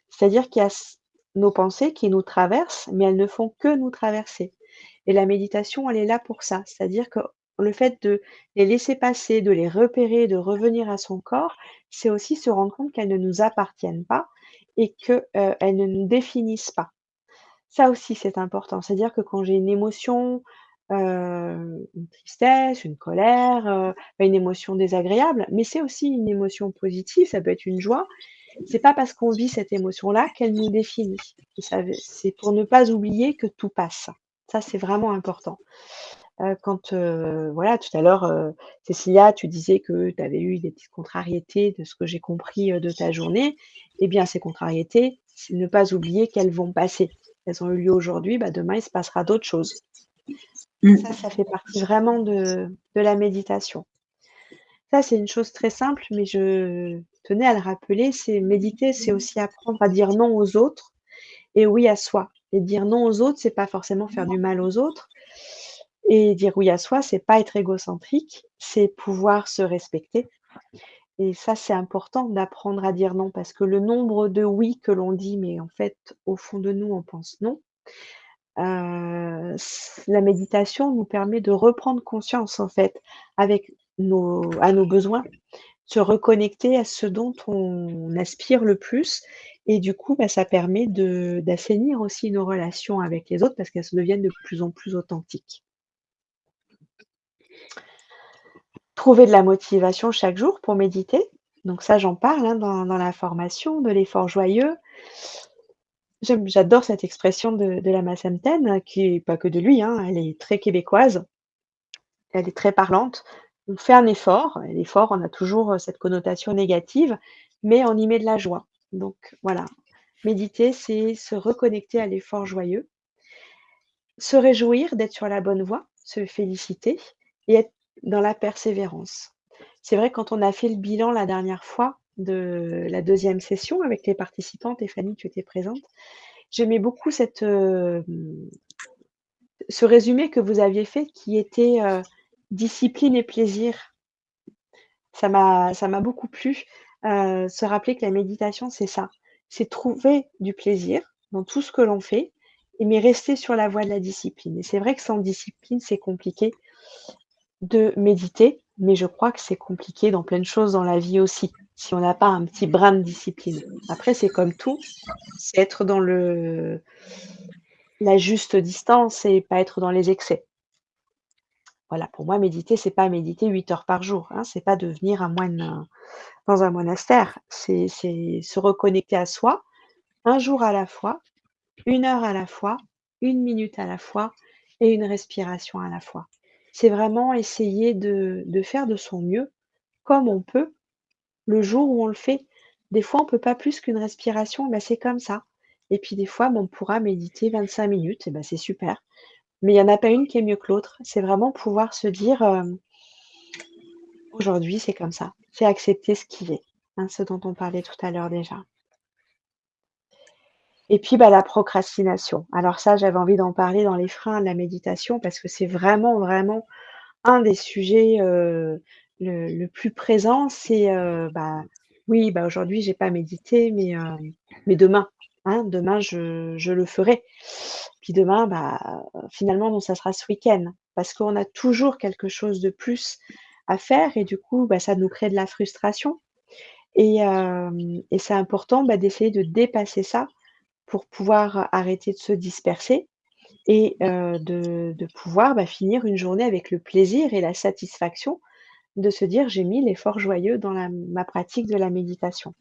Speaker 2: C'est-à-dire qu'il y a nos pensées qui nous traversent, mais elles ne font que nous traverser. Et la méditation, elle est là pour ça. C'est-à-dire que le fait de les laisser passer, de les repérer, de revenir à son corps, c'est aussi se rendre compte qu'elles ne nous appartiennent pas et qu'elles ne nous définissent pas. Ça aussi, c'est important. C'est-à-dire que quand j'ai une émotion, une tristesse, une colère, une émotion désagréable, mais c'est aussi une émotion positive, ça peut être une joie. C'est pas parce qu'on vit cette émotion-là qu'elle nous définit. Et ça c'est pour ne pas oublier que tout passe. Ça, c'est vraiment important. Quand, voilà, tout à l'heure, Cécilia, tu disais que tu avais eu des petites contrariétés de ce que j'ai compris, de ta journée. Eh bien, ces contrariétés, c'est ne pas oublier qu'elles vont passer. Elles ont eu lieu aujourd'hui, demain, il se passera d'autres choses. Ça fait partie vraiment de la méditation. Ça, c'est une chose très simple, mais je tenais à le rappeler, c'est méditer, c'est aussi apprendre à dire non aux autres et oui à soi. Et dire non aux autres, c'est pas forcément faire du mal aux autres. Et dire oui à soi, c'est pas être égocentrique, c'est pouvoir se respecter. Et ça, c'est important d'apprendre à dire non parce que le nombre de oui que l'on dit, mais en fait, au fond de nous, on pense non. La méditation nous permet de reprendre conscience, en fait, avec nos besoins, se reconnecter à ce dont on aspire le plus et du coup, ça permet d'assainir aussi nos relations avec les autres parce qu'elles se deviennent de plus en plus authentiques. Trouver de la motivation chaque jour pour méditer. Donc ça, j'en parle, hein, dans la formation de l'effort joyeux. J'adore cette expression de Lama Samten, qui est pas que de lui, hein, elle est très québécoise, elle est très parlante. On fait un effort, et l'effort, on a toujours, cette connotation négative, mais on y met de la joie. Donc voilà, méditer, c'est se reconnecter à l'effort joyeux, se réjouir d'être sur la bonne voie, se féliciter et être dans la persévérance. C'est vrai, quand on a fait le bilan la dernière fois de la 2e session avec les participantes, et Fanny, tu étais présente, j'aimais beaucoup ce résumé que vous aviez fait qui était, discipline et plaisir. Ça m'a beaucoup plu, se rappeler que la méditation, c'est ça. C'est trouver du plaisir dans tout ce que l'on fait mais rester sur la voie de la discipline et c'est vrai que sans discipline, c'est compliqué de méditer, mais je crois que c'est compliqué dans plein de choses dans la vie aussi, si on n'a pas un petit brin de discipline. Après, c'est comme tout, c'est être dans la juste distance et pas être dans les excès. Voilà, pour moi, méditer, c'est pas méditer 8 heures par jour, hein, c'est pas devenir un moine, dans un monastère. C'est se reconnecter à soi, un jour à la fois, 1 heure à la fois, 1 minute à la fois et une respiration à la fois. C'est vraiment essayer de faire de son mieux, comme on peut, le jour où on le fait. Des fois, on peut pas plus qu'une respiration, c'est comme ça. Et puis des fois, on pourra méditer 25 minutes et c'est super. Mais il y en a pas une qui est mieux que l'autre. C'est vraiment pouvoir se dire, «Aujourd'hui, c'est comme ça». C'est accepter ce qui est, hein, ce dont on parlait tout à l'heure déjà. Et puis, la procrastination. Alors ça, j'avais envie d'en parler dans les freins de la méditation parce que c'est vraiment, vraiment un des sujets, le plus présent. C'est, oui, aujourd'hui, j'ai pas médité, mais demain, hein, demain, je le ferai. Puis demain, finalement, non, ça sera ce week-end parce qu'on a toujours quelque chose de plus à faire et du coup, ça nous crée de la frustration et c'est important, d'essayer de dépasser ça pour pouvoir arrêter de se disperser et de pouvoir, finir une journée avec le plaisir et la satisfaction de se dire: «J'ai mis l'effort joyeux dans ma pratique de la méditation»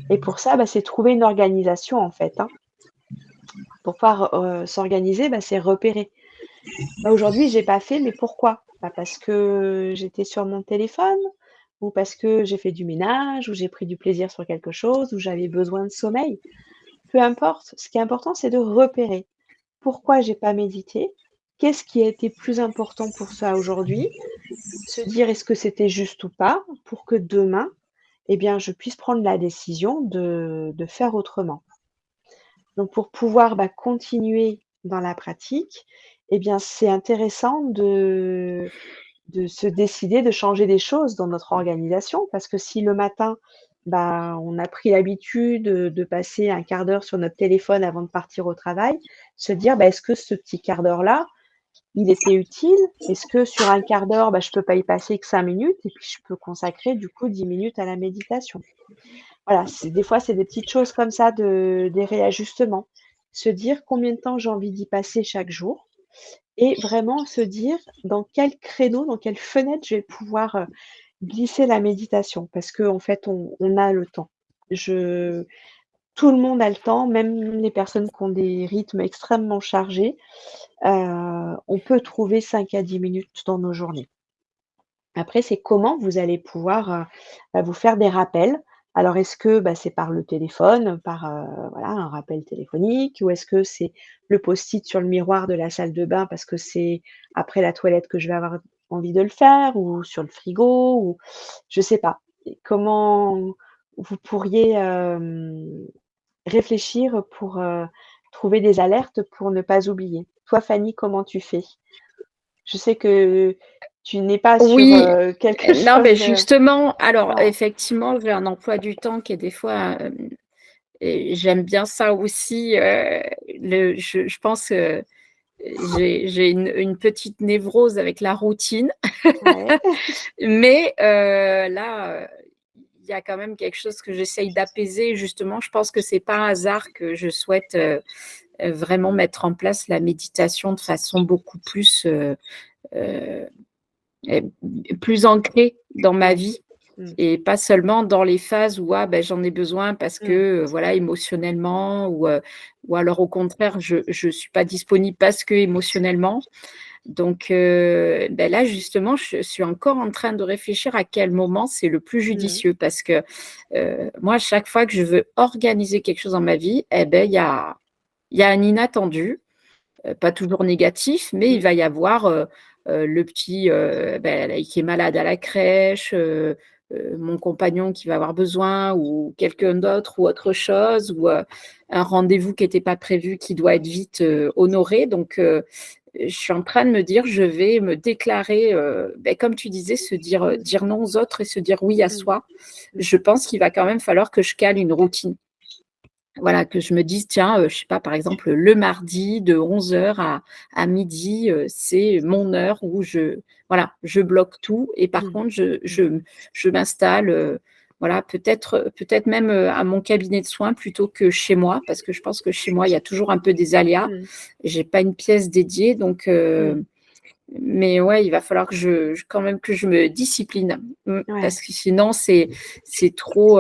Speaker 2: et pour ça, c'est trouver une organisation, en fait, hein. Pour pouvoir, s'organiser, c'est repérer. Aujourd'hui, j'ai pas fait, mais pourquoi? Parce que j'étais sur mon téléphone ou parce que j'ai fait du ménage ou j'ai pris du plaisir sur quelque chose ou j'avais besoin de sommeil. Peu importe, ce qui est important, c'est de repérer. Pourquoi j'ai pas médité? Qu'est-ce qui a été plus important pour ça aujourd'hui? Se dire: «Est-ce que c'était juste ou pas?» pour que demain, je puisse prendre la décision de faire autrement. Donc pour pouvoir, continuer dans la pratique, c'est intéressant de se décider de changer des choses dans notre organisation parce que si le matin, on a pris l'habitude, de passer un quart d'heure sur notre téléphone avant de partir au travail, se dire: «Est-ce que ce petit quart d'heure-là, il était utile? Est-ce que sur un quart d'heure, je peux pas y passer que 5 minutes et puis je peux consacrer du coup 10 minutes à la méditation?» voilà, des fois, c'est des petites choses comme ça, des réajustements. Se dire combien de temps j'ai envie d'y passer chaque jour et vraiment se dire dans quel créneau, dans quelle fenêtre je vais pouvoir glisser la méditation parce qu'en fait, on a le temps. Je Tout le monde a le temps, même les personnes qui ont des rythmes extrêmement chargés, on peut trouver 5 à 10 minutes dans nos journées. Après, c'est comment vous allez pouvoir, vous faire des rappels. Alors est-ce que, c'est par le téléphone, par, voilà, un rappel téléphonique ou est-ce que c'est le post-it sur le miroir de la salle de bain parce que c'est après la toilette que je vais avoir envie de le faire ou sur le frigo ou je sais pas. Et comment vous pourriez, réfléchir pour, trouver des alertes pour ne pas oublier? Toi, Fanny, comment tu fais? Je sais que tu n'es pas sur,
Speaker 1: Oui,
Speaker 2: quelque
Speaker 1: non,
Speaker 2: chose
Speaker 1: mais
Speaker 2: de
Speaker 1: justement, alors
Speaker 2: voilà.
Speaker 1: effectivement, j'ai un emploi du temps qui est des fois, et j'aime bien ça aussi, je pense, j'ai une petite névrose avec la routine,
Speaker 2: Ouais.
Speaker 1: mais là, il y a quand même quelque chose que j'essaye d'apaiser. Justement, je pense que c'est pas un hasard que je souhaite, vraiment mettre en place la méditation de façon beaucoup plus, heu, plus ancrée dans ma
Speaker 2: Mmh.
Speaker 1: vie.
Speaker 2: Mmh.
Speaker 1: Et pas seulement dans les phases où ah, ben, j'en ai besoin parce
Speaker 2: Mmh.
Speaker 1: que voilà émotionnellement ou alors au contraire je suis pas disponible parce que émotionnellement. Donc ben là justement je suis encore en train de réfléchir à quel moment c'est le plus
Speaker 2: Mmh.
Speaker 1: judicieux parce que moi à chaque fois que je veux organiser quelque chose dans ma vie eh ben il y a un inattendu, pas toujours négatif, mais il
Speaker 2: Mmh.
Speaker 1: va y avoir, le petit, qui est malade à la crèche, mon compagnon qui va avoir besoin ou quelqu'un d'autre ou autre chose ou, un rendez-vous qui était pas prévu qui doit être vite, honoré donc, je suis en train de me dire: «Je vais me déclarer», comme tu disais, se dire, dire non aux autres et se dire oui à
Speaker 2: Mmh.
Speaker 1: soi.
Speaker 2: Mmh.
Speaker 1: Je pense qu'il va quand même falloir que je cale une routine. Voilà, que je me dise: «Tiens, je sais pas, par exemple, le mardi de 11 heures à midi, c'est mon heure où je bloque tout et par
Speaker 2: Mmh.
Speaker 1: contre
Speaker 2: Mmh.
Speaker 1: je m'installe, voilà, peut-être même, à mon cabinet de soins plutôt que chez moi, parce que je pense que chez moi, il y a toujours un peu des aléas.
Speaker 2: Mmh.
Speaker 1: J'ai pas une pièce dédiée donc
Speaker 2: Mmh.
Speaker 1: mais ouais, il va falloir que quand même que je me discipline.
Speaker 2: Ouais.
Speaker 1: Parce que sinon c'est trop,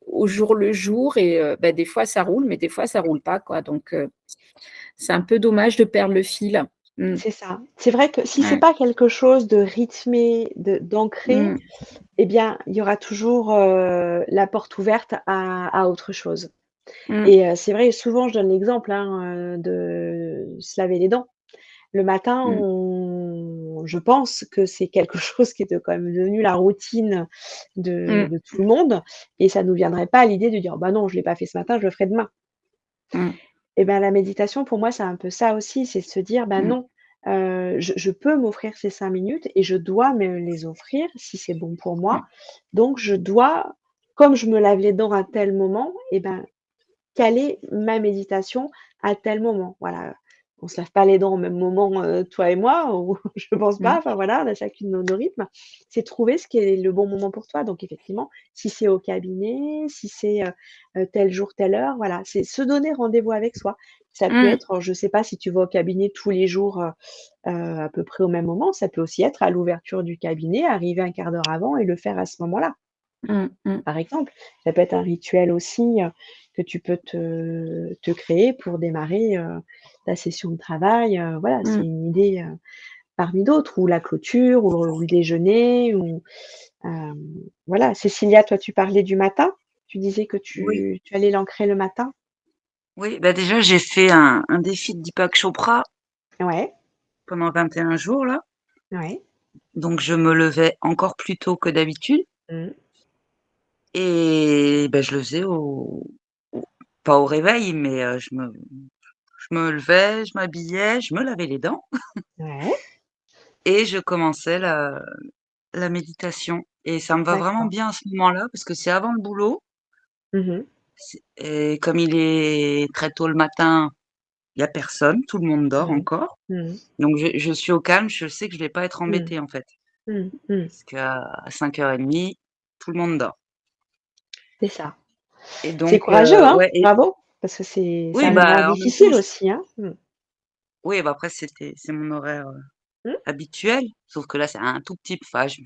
Speaker 1: au jour le jour et des fois ça roule, mais des fois ça roule pas quoi, donc c'est un peu dommage de perdre le fil. Mmh.
Speaker 2: C'est ça. C'est vrai que si c'est
Speaker 1: Ouais.
Speaker 2: pas quelque chose de rythmé, d'ancré,
Speaker 1: Mmh.
Speaker 2: eh bien, il y aura toujours, la porte ouverte à autre chose
Speaker 1: Mmh.
Speaker 2: et c'est vrai, souvent je donne l'exemple, hein, de se laver les dents. Le matin,
Speaker 1: Mmh.
Speaker 2: je pense que c'est quelque chose qui est quand même devenu la routine
Speaker 1: Mmh.
Speaker 2: de tout le monde et ça nous viendrait pas à l'idée de dire: «Bah non, je l'ai pas fait ce matin, je le ferai demain».
Speaker 1: Mmh.
Speaker 2: Et ben, la méditation pour moi, c'est un peu ça aussi, c'est de se dire: «Bah
Speaker 1: Mmh.
Speaker 2: non, je peux m'offrir ces 5 minutes et je dois me les offrir si c'est bon pour moi.
Speaker 1: Mmh.
Speaker 2: Donc je dois, comme je me lave les dents à tel moment et ben, caler ma méditation à tel moment. Voilà, on se lave pas les dents au même moment, toi et moi ou je pense pas,
Speaker 1: Mmh.
Speaker 2: enfin voilà, on a chacune nos rythmes. C'est trouver ce qui est le bon moment pour toi. Donc effectivement, si c'est au cabinet, si c'est, tel jour, telle heure, voilà, c'est se donner rendez-vous avec soi. Ça peut
Speaker 1: Mmh.
Speaker 2: être, je sais pas si tu vas au cabinet tous les jours, à peu près au même moment, ça peut aussi être à l'ouverture du cabinet, arriver un quart d'heure avant et le faire à ce moment-là.
Speaker 1: Mmh. Mmh.
Speaker 2: Par exemple, ça peut être un rituel aussi, que tu peux te créer pour démarrer, ta session de travail, voilà, c'est
Speaker 1: Mmh.
Speaker 2: une idée, parmi d'autres ou la clôture ou le déjeuner ou voilà. Cécilia, toi, tu parlais du matin? Tu disais que
Speaker 3: Oui,
Speaker 2: tu allais l'ancrer le matin?
Speaker 3: oui, bah, déjà, j'ai fait un défi de Deepak Chopra
Speaker 2: Ouais,
Speaker 3: pendant 21 jours là,
Speaker 2: ouais.
Speaker 3: donc je me levais encore plus tôt que d'habitude
Speaker 2: Mmh.
Speaker 3: et bah, je le faisais au pas au réveil, mais je me levais, je m'habillais, je me lavais les dents
Speaker 2: Ouais,
Speaker 3: et je commençais la méditation et ça me va vraiment
Speaker 2: d'accord.
Speaker 3: bien à ce moment-là parce que c'est avant le boulot,
Speaker 2: Mmh.
Speaker 3: et comme il est très tôt le matin, il y a personne, tout le monde dort
Speaker 2: Mmh.
Speaker 3: encore.
Speaker 2: Mmh.
Speaker 3: Donc je suis au calme, je sais que je vais pas être
Speaker 2: Mmh.
Speaker 3: embêtée, en fait.
Speaker 2: Mmh. Mmh.
Speaker 3: Parce qu'à 5:30, tout le monde dort.
Speaker 2: C'est ça.
Speaker 3: Et
Speaker 2: C'est
Speaker 3: donc,
Speaker 2: courageux, hein?
Speaker 3: ouais, et
Speaker 2: Bravo, parce que c'est
Speaker 3: oui,
Speaker 2: un horaire
Speaker 3: bah, en même temps,
Speaker 2: difficile aussi, hein?
Speaker 3: oui, bah, après c'est mon horaire,
Speaker 2: Mmh,
Speaker 3: habituel, sauf que là, c'est un tout petit enfin, je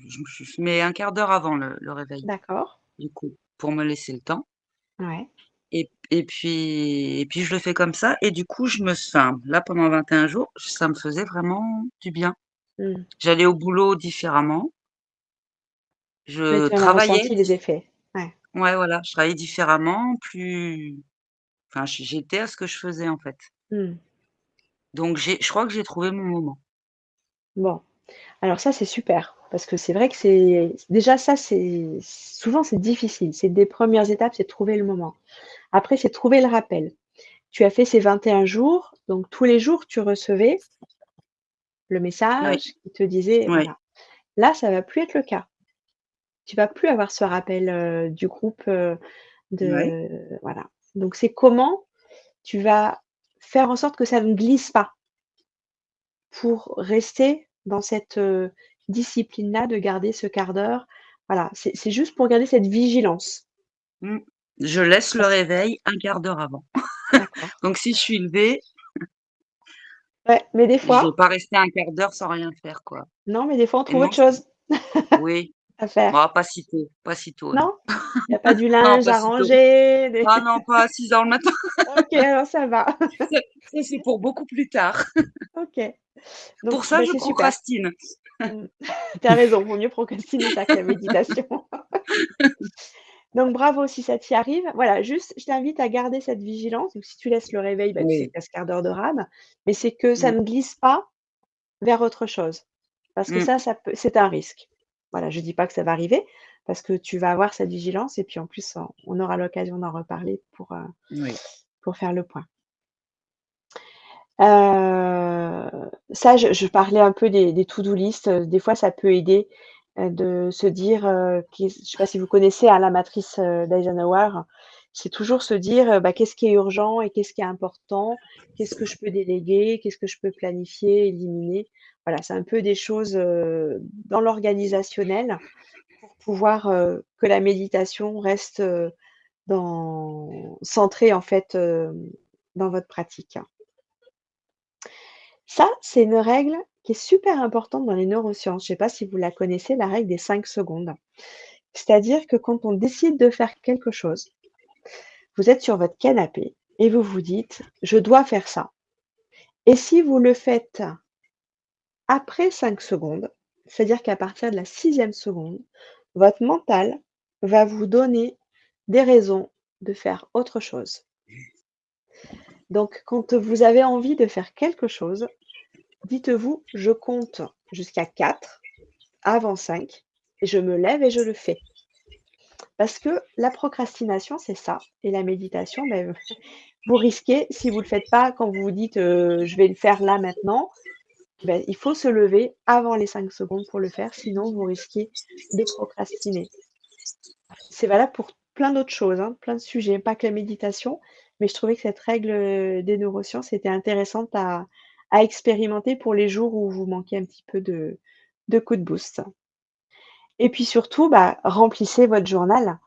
Speaker 3: mets un quart d'heure avant le réveil,
Speaker 2: d'accord,
Speaker 3: du coup, pour me laisser le temps
Speaker 2: ouais.
Speaker 3: et puis je le fais comme ça et du coup, enfin, là, pendant 21 jours, ça me faisait vraiment du bien.
Speaker 2: Mmh.
Speaker 3: J'allais au boulot différemment,
Speaker 2: Mais
Speaker 3: je
Speaker 2: tu en as
Speaker 3: travaillais
Speaker 2: ressenti les effets? Ouais.
Speaker 3: ouais, voilà, je travaillais différemment, enfin, j'étais à ce que je faisais, en fait.
Speaker 2: Mmh.
Speaker 3: Donc je crois que j'ai trouvé mon moment.
Speaker 2: Bon, alors ça, c'est super parce que c'est vrai que c'est déjà ça, c'est souvent, c'est difficile. C'est des premières étapes, c'est de trouver le moment. Après, c'est trouver le rappel. Tu as fait ces 21 jours, donc tous les jours, tu recevais le
Speaker 3: Oui,
Speaker 2: message qui te disait
Speaker 3: oui,
Speaker 2: voilà. Là, ça va plus être le cas. Tu vas plus avoir ce rappel, du groupe,
Speaker 3: ouais.
Speaker 2: de voilà. Donc c'est comment tu vas faire en sorte que ça ne glisse pas pour rester dans cette, discipline-là de garder ce quart d'heure. Voilà, c'est juste pour garder cette vigilance.
Speaker 3: Mmh. Je laisse le
Speaker 2: Parce
Speaker 3: réveil un quart d'heure avant.
Speaker 2: d'accord.
Speaker 3: Donc si je suis levée,
Speaker 2: Ouais, mais des
Speaker 3: je vais
Speaker 2: fois
Speaker 3: pas rester un quart d'heure sans rien faire, quoi.
Speaker 2: non, mais des fois on
Speaker 3: Et
Speaker 2: trouve
Speaker 3: non,
Speaker 2: autre chose
Speaker 3: oui,
Speaker 2: à faire.
Speaker 3: oh, pas si tôt, non.
Speaker 2: Non? Il y a pas du
Speaker 3: Non,
Speaker 2: linge
Speaker 3: pas
Speaker 2: à
Speaker 3: si tôt.
Speaker 2: ranger, des
Speaker 3: Ah non, pas à 6 heures le matin.
Speaker 2: OK, alors ça va.
Speaker 3: Ça, c'est pour beaucoup plus tard.
Speaker 2: OK.
Speaker 3: Pour
Speaker 2: Donc
Speaker 3: ça,
Speaker 2: bah,
Speaker 3: je
Speaker 2: c'est super.
Speaker 3: procrastine.
Speaker 2: Mmh. Tu as raison, vaut mieux procrastiner ça que la méditation. Donc bravo si ça t'y arrive. Voilà, juste je t'invite à garder cette vigilance. Donc si tu laisses le réveil, bah, tu sais que
Speaker 3: Oui.
Speaker 2: tu as ce quart d'heure de rame, mais c'est que ça
Speaker 3: Mmh.
Speaker 2: ne glisse pas vers autre chose. Parce que
Speaker 3: Mmh.
Speaker 2: ça peut c'est un risque. Voilà, je dis pas que ça va arriver, parce que tu vas avoir cette vigilance et puis en plus, on aura l'occasion d'en reparler
Speaker 3: Oui.
Speaker 2: pour faire le point. Ça, je parlais un peu des to-do list, des fois ça peut aider, de se dire, je sais pas si vous connaissez, hein, la matrice, d'Eisenhower. C'est toujours se dire, bah, qu'est-ce qui est urgent et qu'est-ce qui est important? Qu'est-ce que je peux déléguer? Qu'est-ce que je peux planifier, éliminer? Voilà, c'est un peu des choses, dans l'organisationnel pour pouvoir, que la méditation reste, centrée en fait, dans votre pratique. Ça, c'est une règle qui est super importante dans les neurosciences. Je ne sais pas si vous la connaissez, la règle des 5 secondes. C'est-à-dire que quand on décide de faire quelque chose, vous êtes sur votre canapé et vous vous dites: «Je dois faire ça». Et si vous le faites après 5 secondes, c'est-à-dire qu'à partir de la 6e seconde, votre mental va vous donner des raisons de faire autre chose. Donc quand vous avez envie de faire quelque chose, dites-vous: «Je compte jusqu'à 4. Avant 5 et je me lève et je le fais. Parce que la procrastination, c'est ça et la méditation, beh, vous risquez, si vous le faites pas quand vous vous dites: «Je vais le faire là, maintenant», beh, il faut se lever avant les 5 secondes pour le faire, sinon vous risquez de procrastiner. C'est valable pour plein d'autres choses, hein, plein de sujets, pas que la méditation, mais je trouvais que cette règle, des neurosciences était intéressante à expérimenter pour les jours où vous manquez un petit peu de coup de boost. Et puis surtout, bah, remplissez votre journal,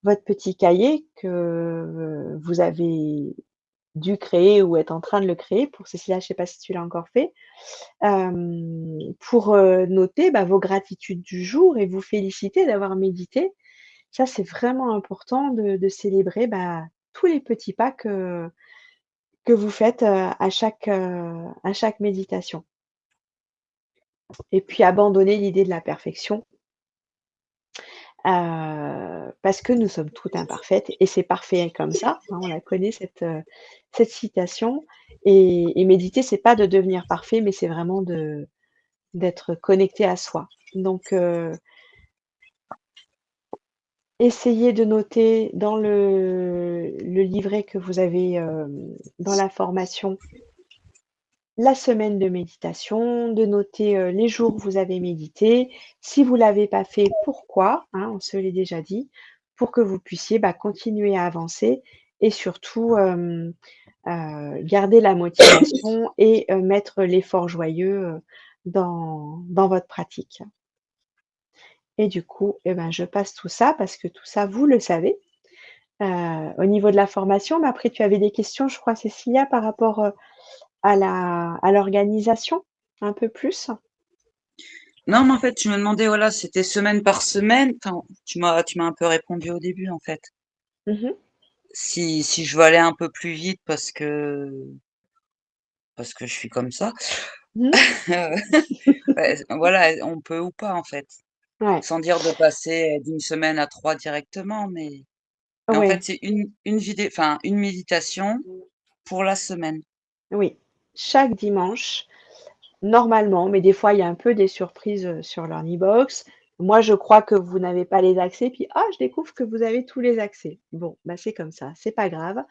Speaker 2: votre petit cahier que, vous avez dû créer ou êtes en train de le créer. Pour Cécilia, je ne sais pas si tu l'as encore fait, pour, noter, bah, vos gratitudes du jour et vous féliciter d'avoir médité. Ça, c'est vraiment important de célébrer, bah, tous les petits pas que vous faites, à chaque méditation et puis abandonner l'idée de la perfection. Parce que nous sommes toutes imparfaites et c'est parfait comme ça, hein, on la connaît cette citation et méditer, c'est pas de devenir parfait, mais c'est vraiment d'être connecté à soi. Donc essayez de noter dans le livret que vous avez, dans la formation, la semaine de méditation, de noter, les jours où vous avez médité. Si vous l'avez pas fait, pourquoi, hein, on se l'est déjà dit, pour que vous puissiez, bah, continuer à avancer et surtout, garder la motivation et mettre l'effort joyeux, dans votre pratique. Et du coup, eh ben, je passe tout ça parce que tout ça, vous le savez, au niveau de la formation. Mais après, tu avais des questions, je crois, Cécilia, par rapport à l'organisation, un peu plus.
Speaker 3: Non, mais en fait, tu me demandais, voilà, c'était semaine par semaine. Enfin, tu m'as un peu répondu au début, en fait.
Speaker 2: Mhm.
Speaker 3: Si je veux aller un peu plus vite parce que je suis comme ça,
Speaker 2: Mhm.
Speaker 3: ouais, voilà, on peut ou pas, en fait.
Speaker 2: Ouais,
Speaker 3: Sans dire de passer d'une semaine à 3 directement, mais en fait,
Speaker 2: ouais,
Speaker 3: c'est une méditation pour la semaine.
Speaker 2: oui. Chaque dimanche, normalement, mais des fois, il y a un peu des surprises sur l'Ornibox. Moi, je crois que vous n'avez pas les accès, puis je découvre que vous avez tous les accès. Bon, bah, c'est comme ça, c'est pas grave.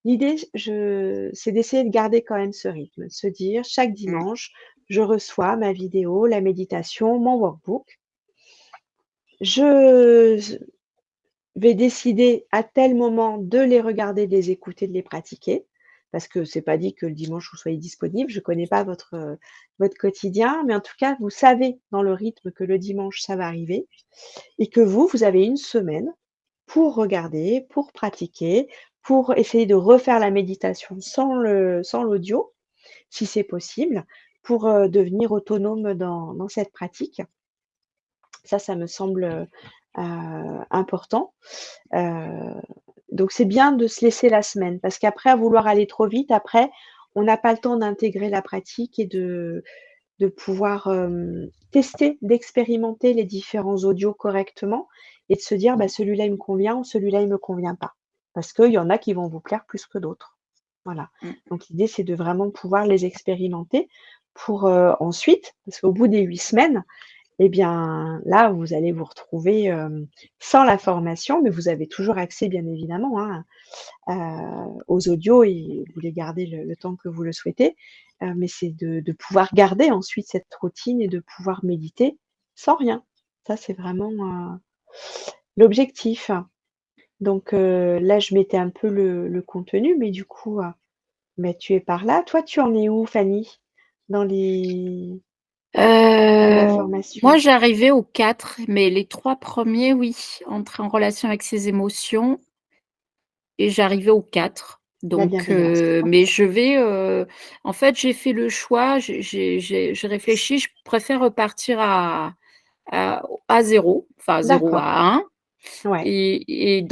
Speaker 2: L'idée, c'est d'essayer de garder quand même ce rythme, de se dire chaque
Speaker 3: Mmh,
Speaker 2: dimanche, je reçois ma vidéo, la méditation, mon workbook. Je vais décider à tel moment de les regarder, de les écouter, de les pratiquer, parce que c'est pas dit que le dimanche vous soyez disponible. Je connais pas votre quotidien, mais en tout cas, vous savez dans le rythme que le dimanche, ça va arriver et que vous avez une semaine pour regarder, pour pratiquer, pour essayer de refaire la méditation sans l'audio, si c'est possible, pour, devenir autonome dans cette pratique. Ça me semble, important. Heu, donc c'est bien de se laisser la semaine parce qu'après à vouloir aller trop vite, après, on n'a pas le temps d'intégrer la pratique et de pouvoir, tester, d'expérimenter les différents audios correctement et de se dire: «Bah,
Speaker 3: mmh,
Speaker 2: celui-là, il me convient ou celui-là, il me convient pas». Parce qu'il y en a qui vont vous plaire plus que d'autres. Voilà.
Speaker 3: mmh,
Speaker 2: Donc l'idée, c'est de vraiment pouvoir les expérimenter pour, ensuite parce qu'au bout des 8 semaines, eh bien, là, vous allez vous retrouver, sans la formation, mais vous avez toujours accès, bien évidemment, hein, aux audios et vous les gardez le temps que vous le souhaitez. Mais c'est de pouvoir garder ensuite cette routine et de pouvoir méditer sans rien. Ça, c'est vraiment, l'objectif. Donc, là, je mettais un peu le contenu, mais du coup, bah, tu es par là. Toi, tu en es où, Fanny, dans les dans la
Speaker 1: Euh,
Speaker 2: formation?
Speaker 1: Moi, j'arrivais aux 4, mais les 3 premiers, oui, entrer en relation avec ses émotions et j'arrivais aux 4.
Speaker 2: La
Speaker 1: Donc,
Speaker 2: bienveillance.
Speaker 1: mais
Speaker 2: OK.
Speaker 1: je vais, en fait, j'ai fait le choix, j'ai réfléchi, je préfère repartir à 0, enfin 0
Speaker 2: D'accord.
Speaker 1: à 1
Speaker 2: Ouais.
Speaker 1: et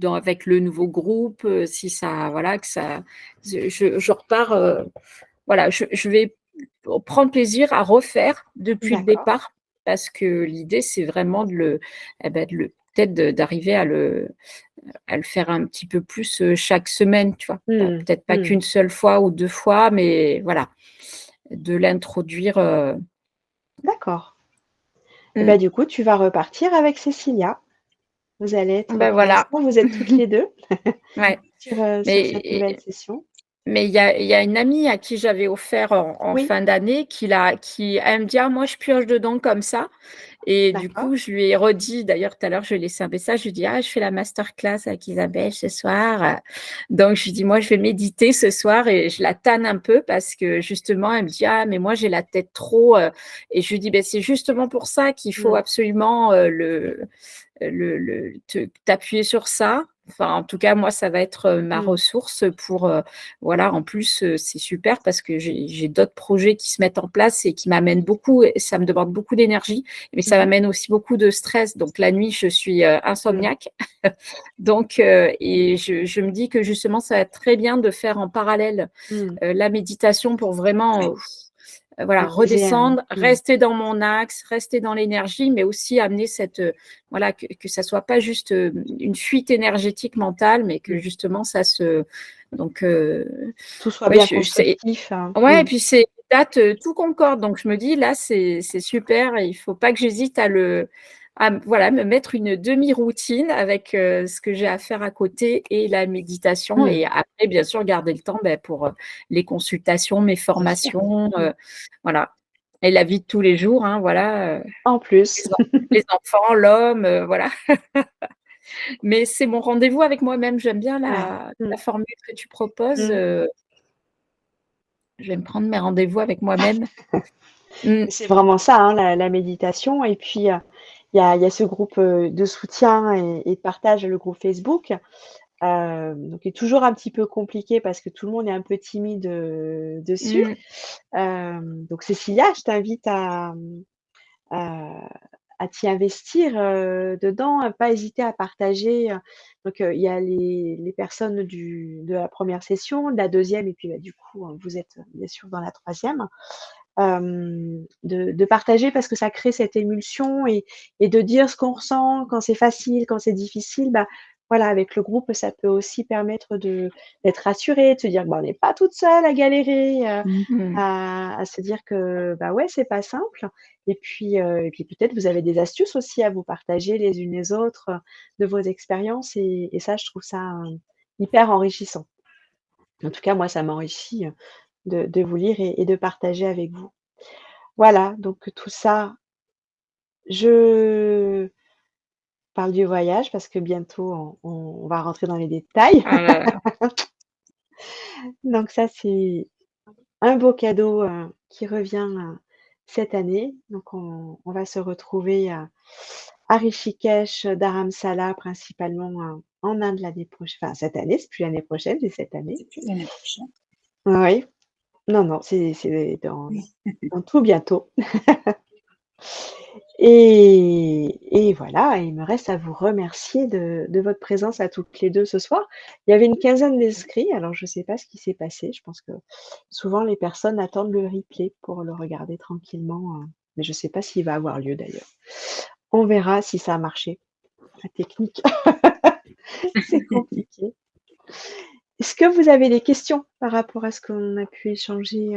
Speaker 1: avec le nouveau groupe, si ça voilà, que ça je repars, voilà, je vais prendre plaisir à refaire depuis le
Speaker 2: D'accord.
Speaker 1: départ parce que l'idée, c'est vraiment de le peut-être d'arriver à le faire un petit peu plus, chaque semaine, tu vois?
Speaker 2: Mmh.
Speaker 1: Peut-être pas
Speaker 2: Mmh.
Speaker 1: qu'une seule fois ou 2 fois, mais voilà, de l'introduire,
Speaker 2: D'accord. Et
Speaker 1: mmh,
Speaker 2: bah, du coup, tu vas repartir avec Cécilia. Vous allez être
Speaker 1: ben,
Speaker 2: pour
Speaker 1: voilà.
Speaker 2: l'instant, vous êtes toutes les 2
Speaker 1: Ouais,
Speaker 2: sur cette
Speaker 1: mais
Speaker 2: nouvelle session.
Speaker 1: il y a une amie à qui j'avais offert en
Speaker 2: Oui,
Speaker 1: fin d'année qui elle me dit: «Ah moi je pioche dedans comme ça». Et du
Speaker 2: d'accord.
Speaker 1: coup, je lui ai redit, d'ailleurs tout à l'heure, je lui ai laissé un message, je lui ai dit: «Ah, je fais la masterclass avec Isabelle ce soir, donc je lui dis: «Moi, je vais méditer ce soir» et je la tanne un peu parce que justement, elle me dit: «Ah, mais moi, j'ai la tête trop», et je lui dis: «Beh, c'est justement pour ça qu'il faut
Speaker 2: Mmh.
Speaker 1: absolument, t'appuyer sur ça. Enfin, en tout cas, moi, ça va être ma
Speaker 2: Mmh.
Speaker 1: ressource pour, voilà, en plus, c'est super parce que j'ai d'autres projets qui se mettent en place et qui m'amènent beaucoup et ça me demande beaucoup d'énergie, mais ça
Speaker 2: Mmh mh.
Speaker 1: m'amène aussi beaucoup de stress. Donc la nuit, je suis,
Speaker 2: Mmh.
Speaker 1: insomniaque. Donc et je me dis que justement, ça va être très bien de faire en parallèle,
Speaker 2: Mmh.
Speaker 1: la méditation pour vraiment, voilà,
Speaker 2: Apaiser un
Speaker 1: redescendre, rester dans mon axe, rester dans l'énergie, mais aussi amener cette, voilà, que ça soit pas juste, une fuite énergétique mentale, mais que
Speaker 2: mmh.
Speaker 1: justement ça se donc
Speaker 2: Tout soit
Speaker 1: ouais,
Speaker 2: bien
Speaker 1: je c'est
Speaker 2: constructif, hein.
Speaker 1: ouais et
Speaker 2: Mmh.
Speaker 1: puis c'est dates, tout concorde, donc je me dis: «Là, c'est super et il faut pas que j'hésite voilà, me mettre une demi-routine avec, ce que j'ai à faire à côté et la méditation»
Speaker 2: Mmh.
Speaker 1: et après bien sûr garder le temps, pour, les consultations, mes
Speaker 2: C'est sûr.
Speaker 1: formations,
Speaker 2: Mmh.
Speaker 1: voilà et la vie de tous les jours, hein, voilà,
Speaker 2: En plus.
Speaker 1: les enfants, l'homme, voilà. Mais c'est mon rendez-vous avec moi-même. J'aime bien
Speaker 2: Ouais.
Speaker 1: la
Speaker 2: Mmh.
Speaker 1: formule que tu proposes,
Speaker 2: Mmh.
Speaker 1: je vais me prendre mes rendez-vous avec moi-même. Mmh.
Speaker 2: C'est vraiment ça, hein, la méditation et puis, il y a ce groupe de soutien et de partage, le groupe Facebook. Donc, il est toujours un petit peu compliqué parce que tout le monde est un peu timide dessus.
Speaker 1: Mmh.
Speaker 2: Donc, Cécilia, je t'invite à, à t'y investir dedans, à pas hésiter à partager. Donc, il y a les personnes de la première session, de la deuxième, et puis bah, du coup, vous êtes bien sûr dans la troisième. De partager parce que ça crée cette émulsion et de dire ce qu'on ressent quand c'est facile, quand c'est difficile. Bah, voilà, avec le groupe, ça peut aussi permettre d'être rassuré, de se dire, bah, on n'est pas toute seule à galérer,
Speaker 1: Mmh.
Speaker 2: à se dire que bah ouais, c'est pas simple. Et puis peut-être vous avez des astuces aussi à vous partager les unes les autres de vos expériences et ça, je trouve ça hyper enrichissant. En tout cas, moi, ça m'enrichit de vous lire et de partager avec vous. Voilà, donc tout ça, je parle du voyage parce que bientôt on va rentrer dans les détails.
Speaker 1: Ah là là.
Speaker 2: Donc ça, c'est un beau cadeau qui revient cette année. Donc on va se retrouver à Rishikesh, Dharamsala, principalement en Inde l'année prochaine. Enfin, cette année, c'est plus l'année prochaine, c'est cette année.
Speaker 3: C'est plus l'année prochaine.
Speaker 2: Oui, non, non, c'est dans tout bientôt. Et voilà, il me reste à vous remercier de votre présence à toutes les deux ce soir. Il y avait une quinzaine d'inscrits, alors je ne sais pas ce qui s'est passé. Je pense que souvent les personnes attendent le replay pour le regarder tranquillement, mais je ne sais pas s'il va avoir lieu d'ailleurs. On verra si ça a marché. La technique, c'est compliqué. Est-ce que vous avez des questions par rapport à ce qu'on a pu échanger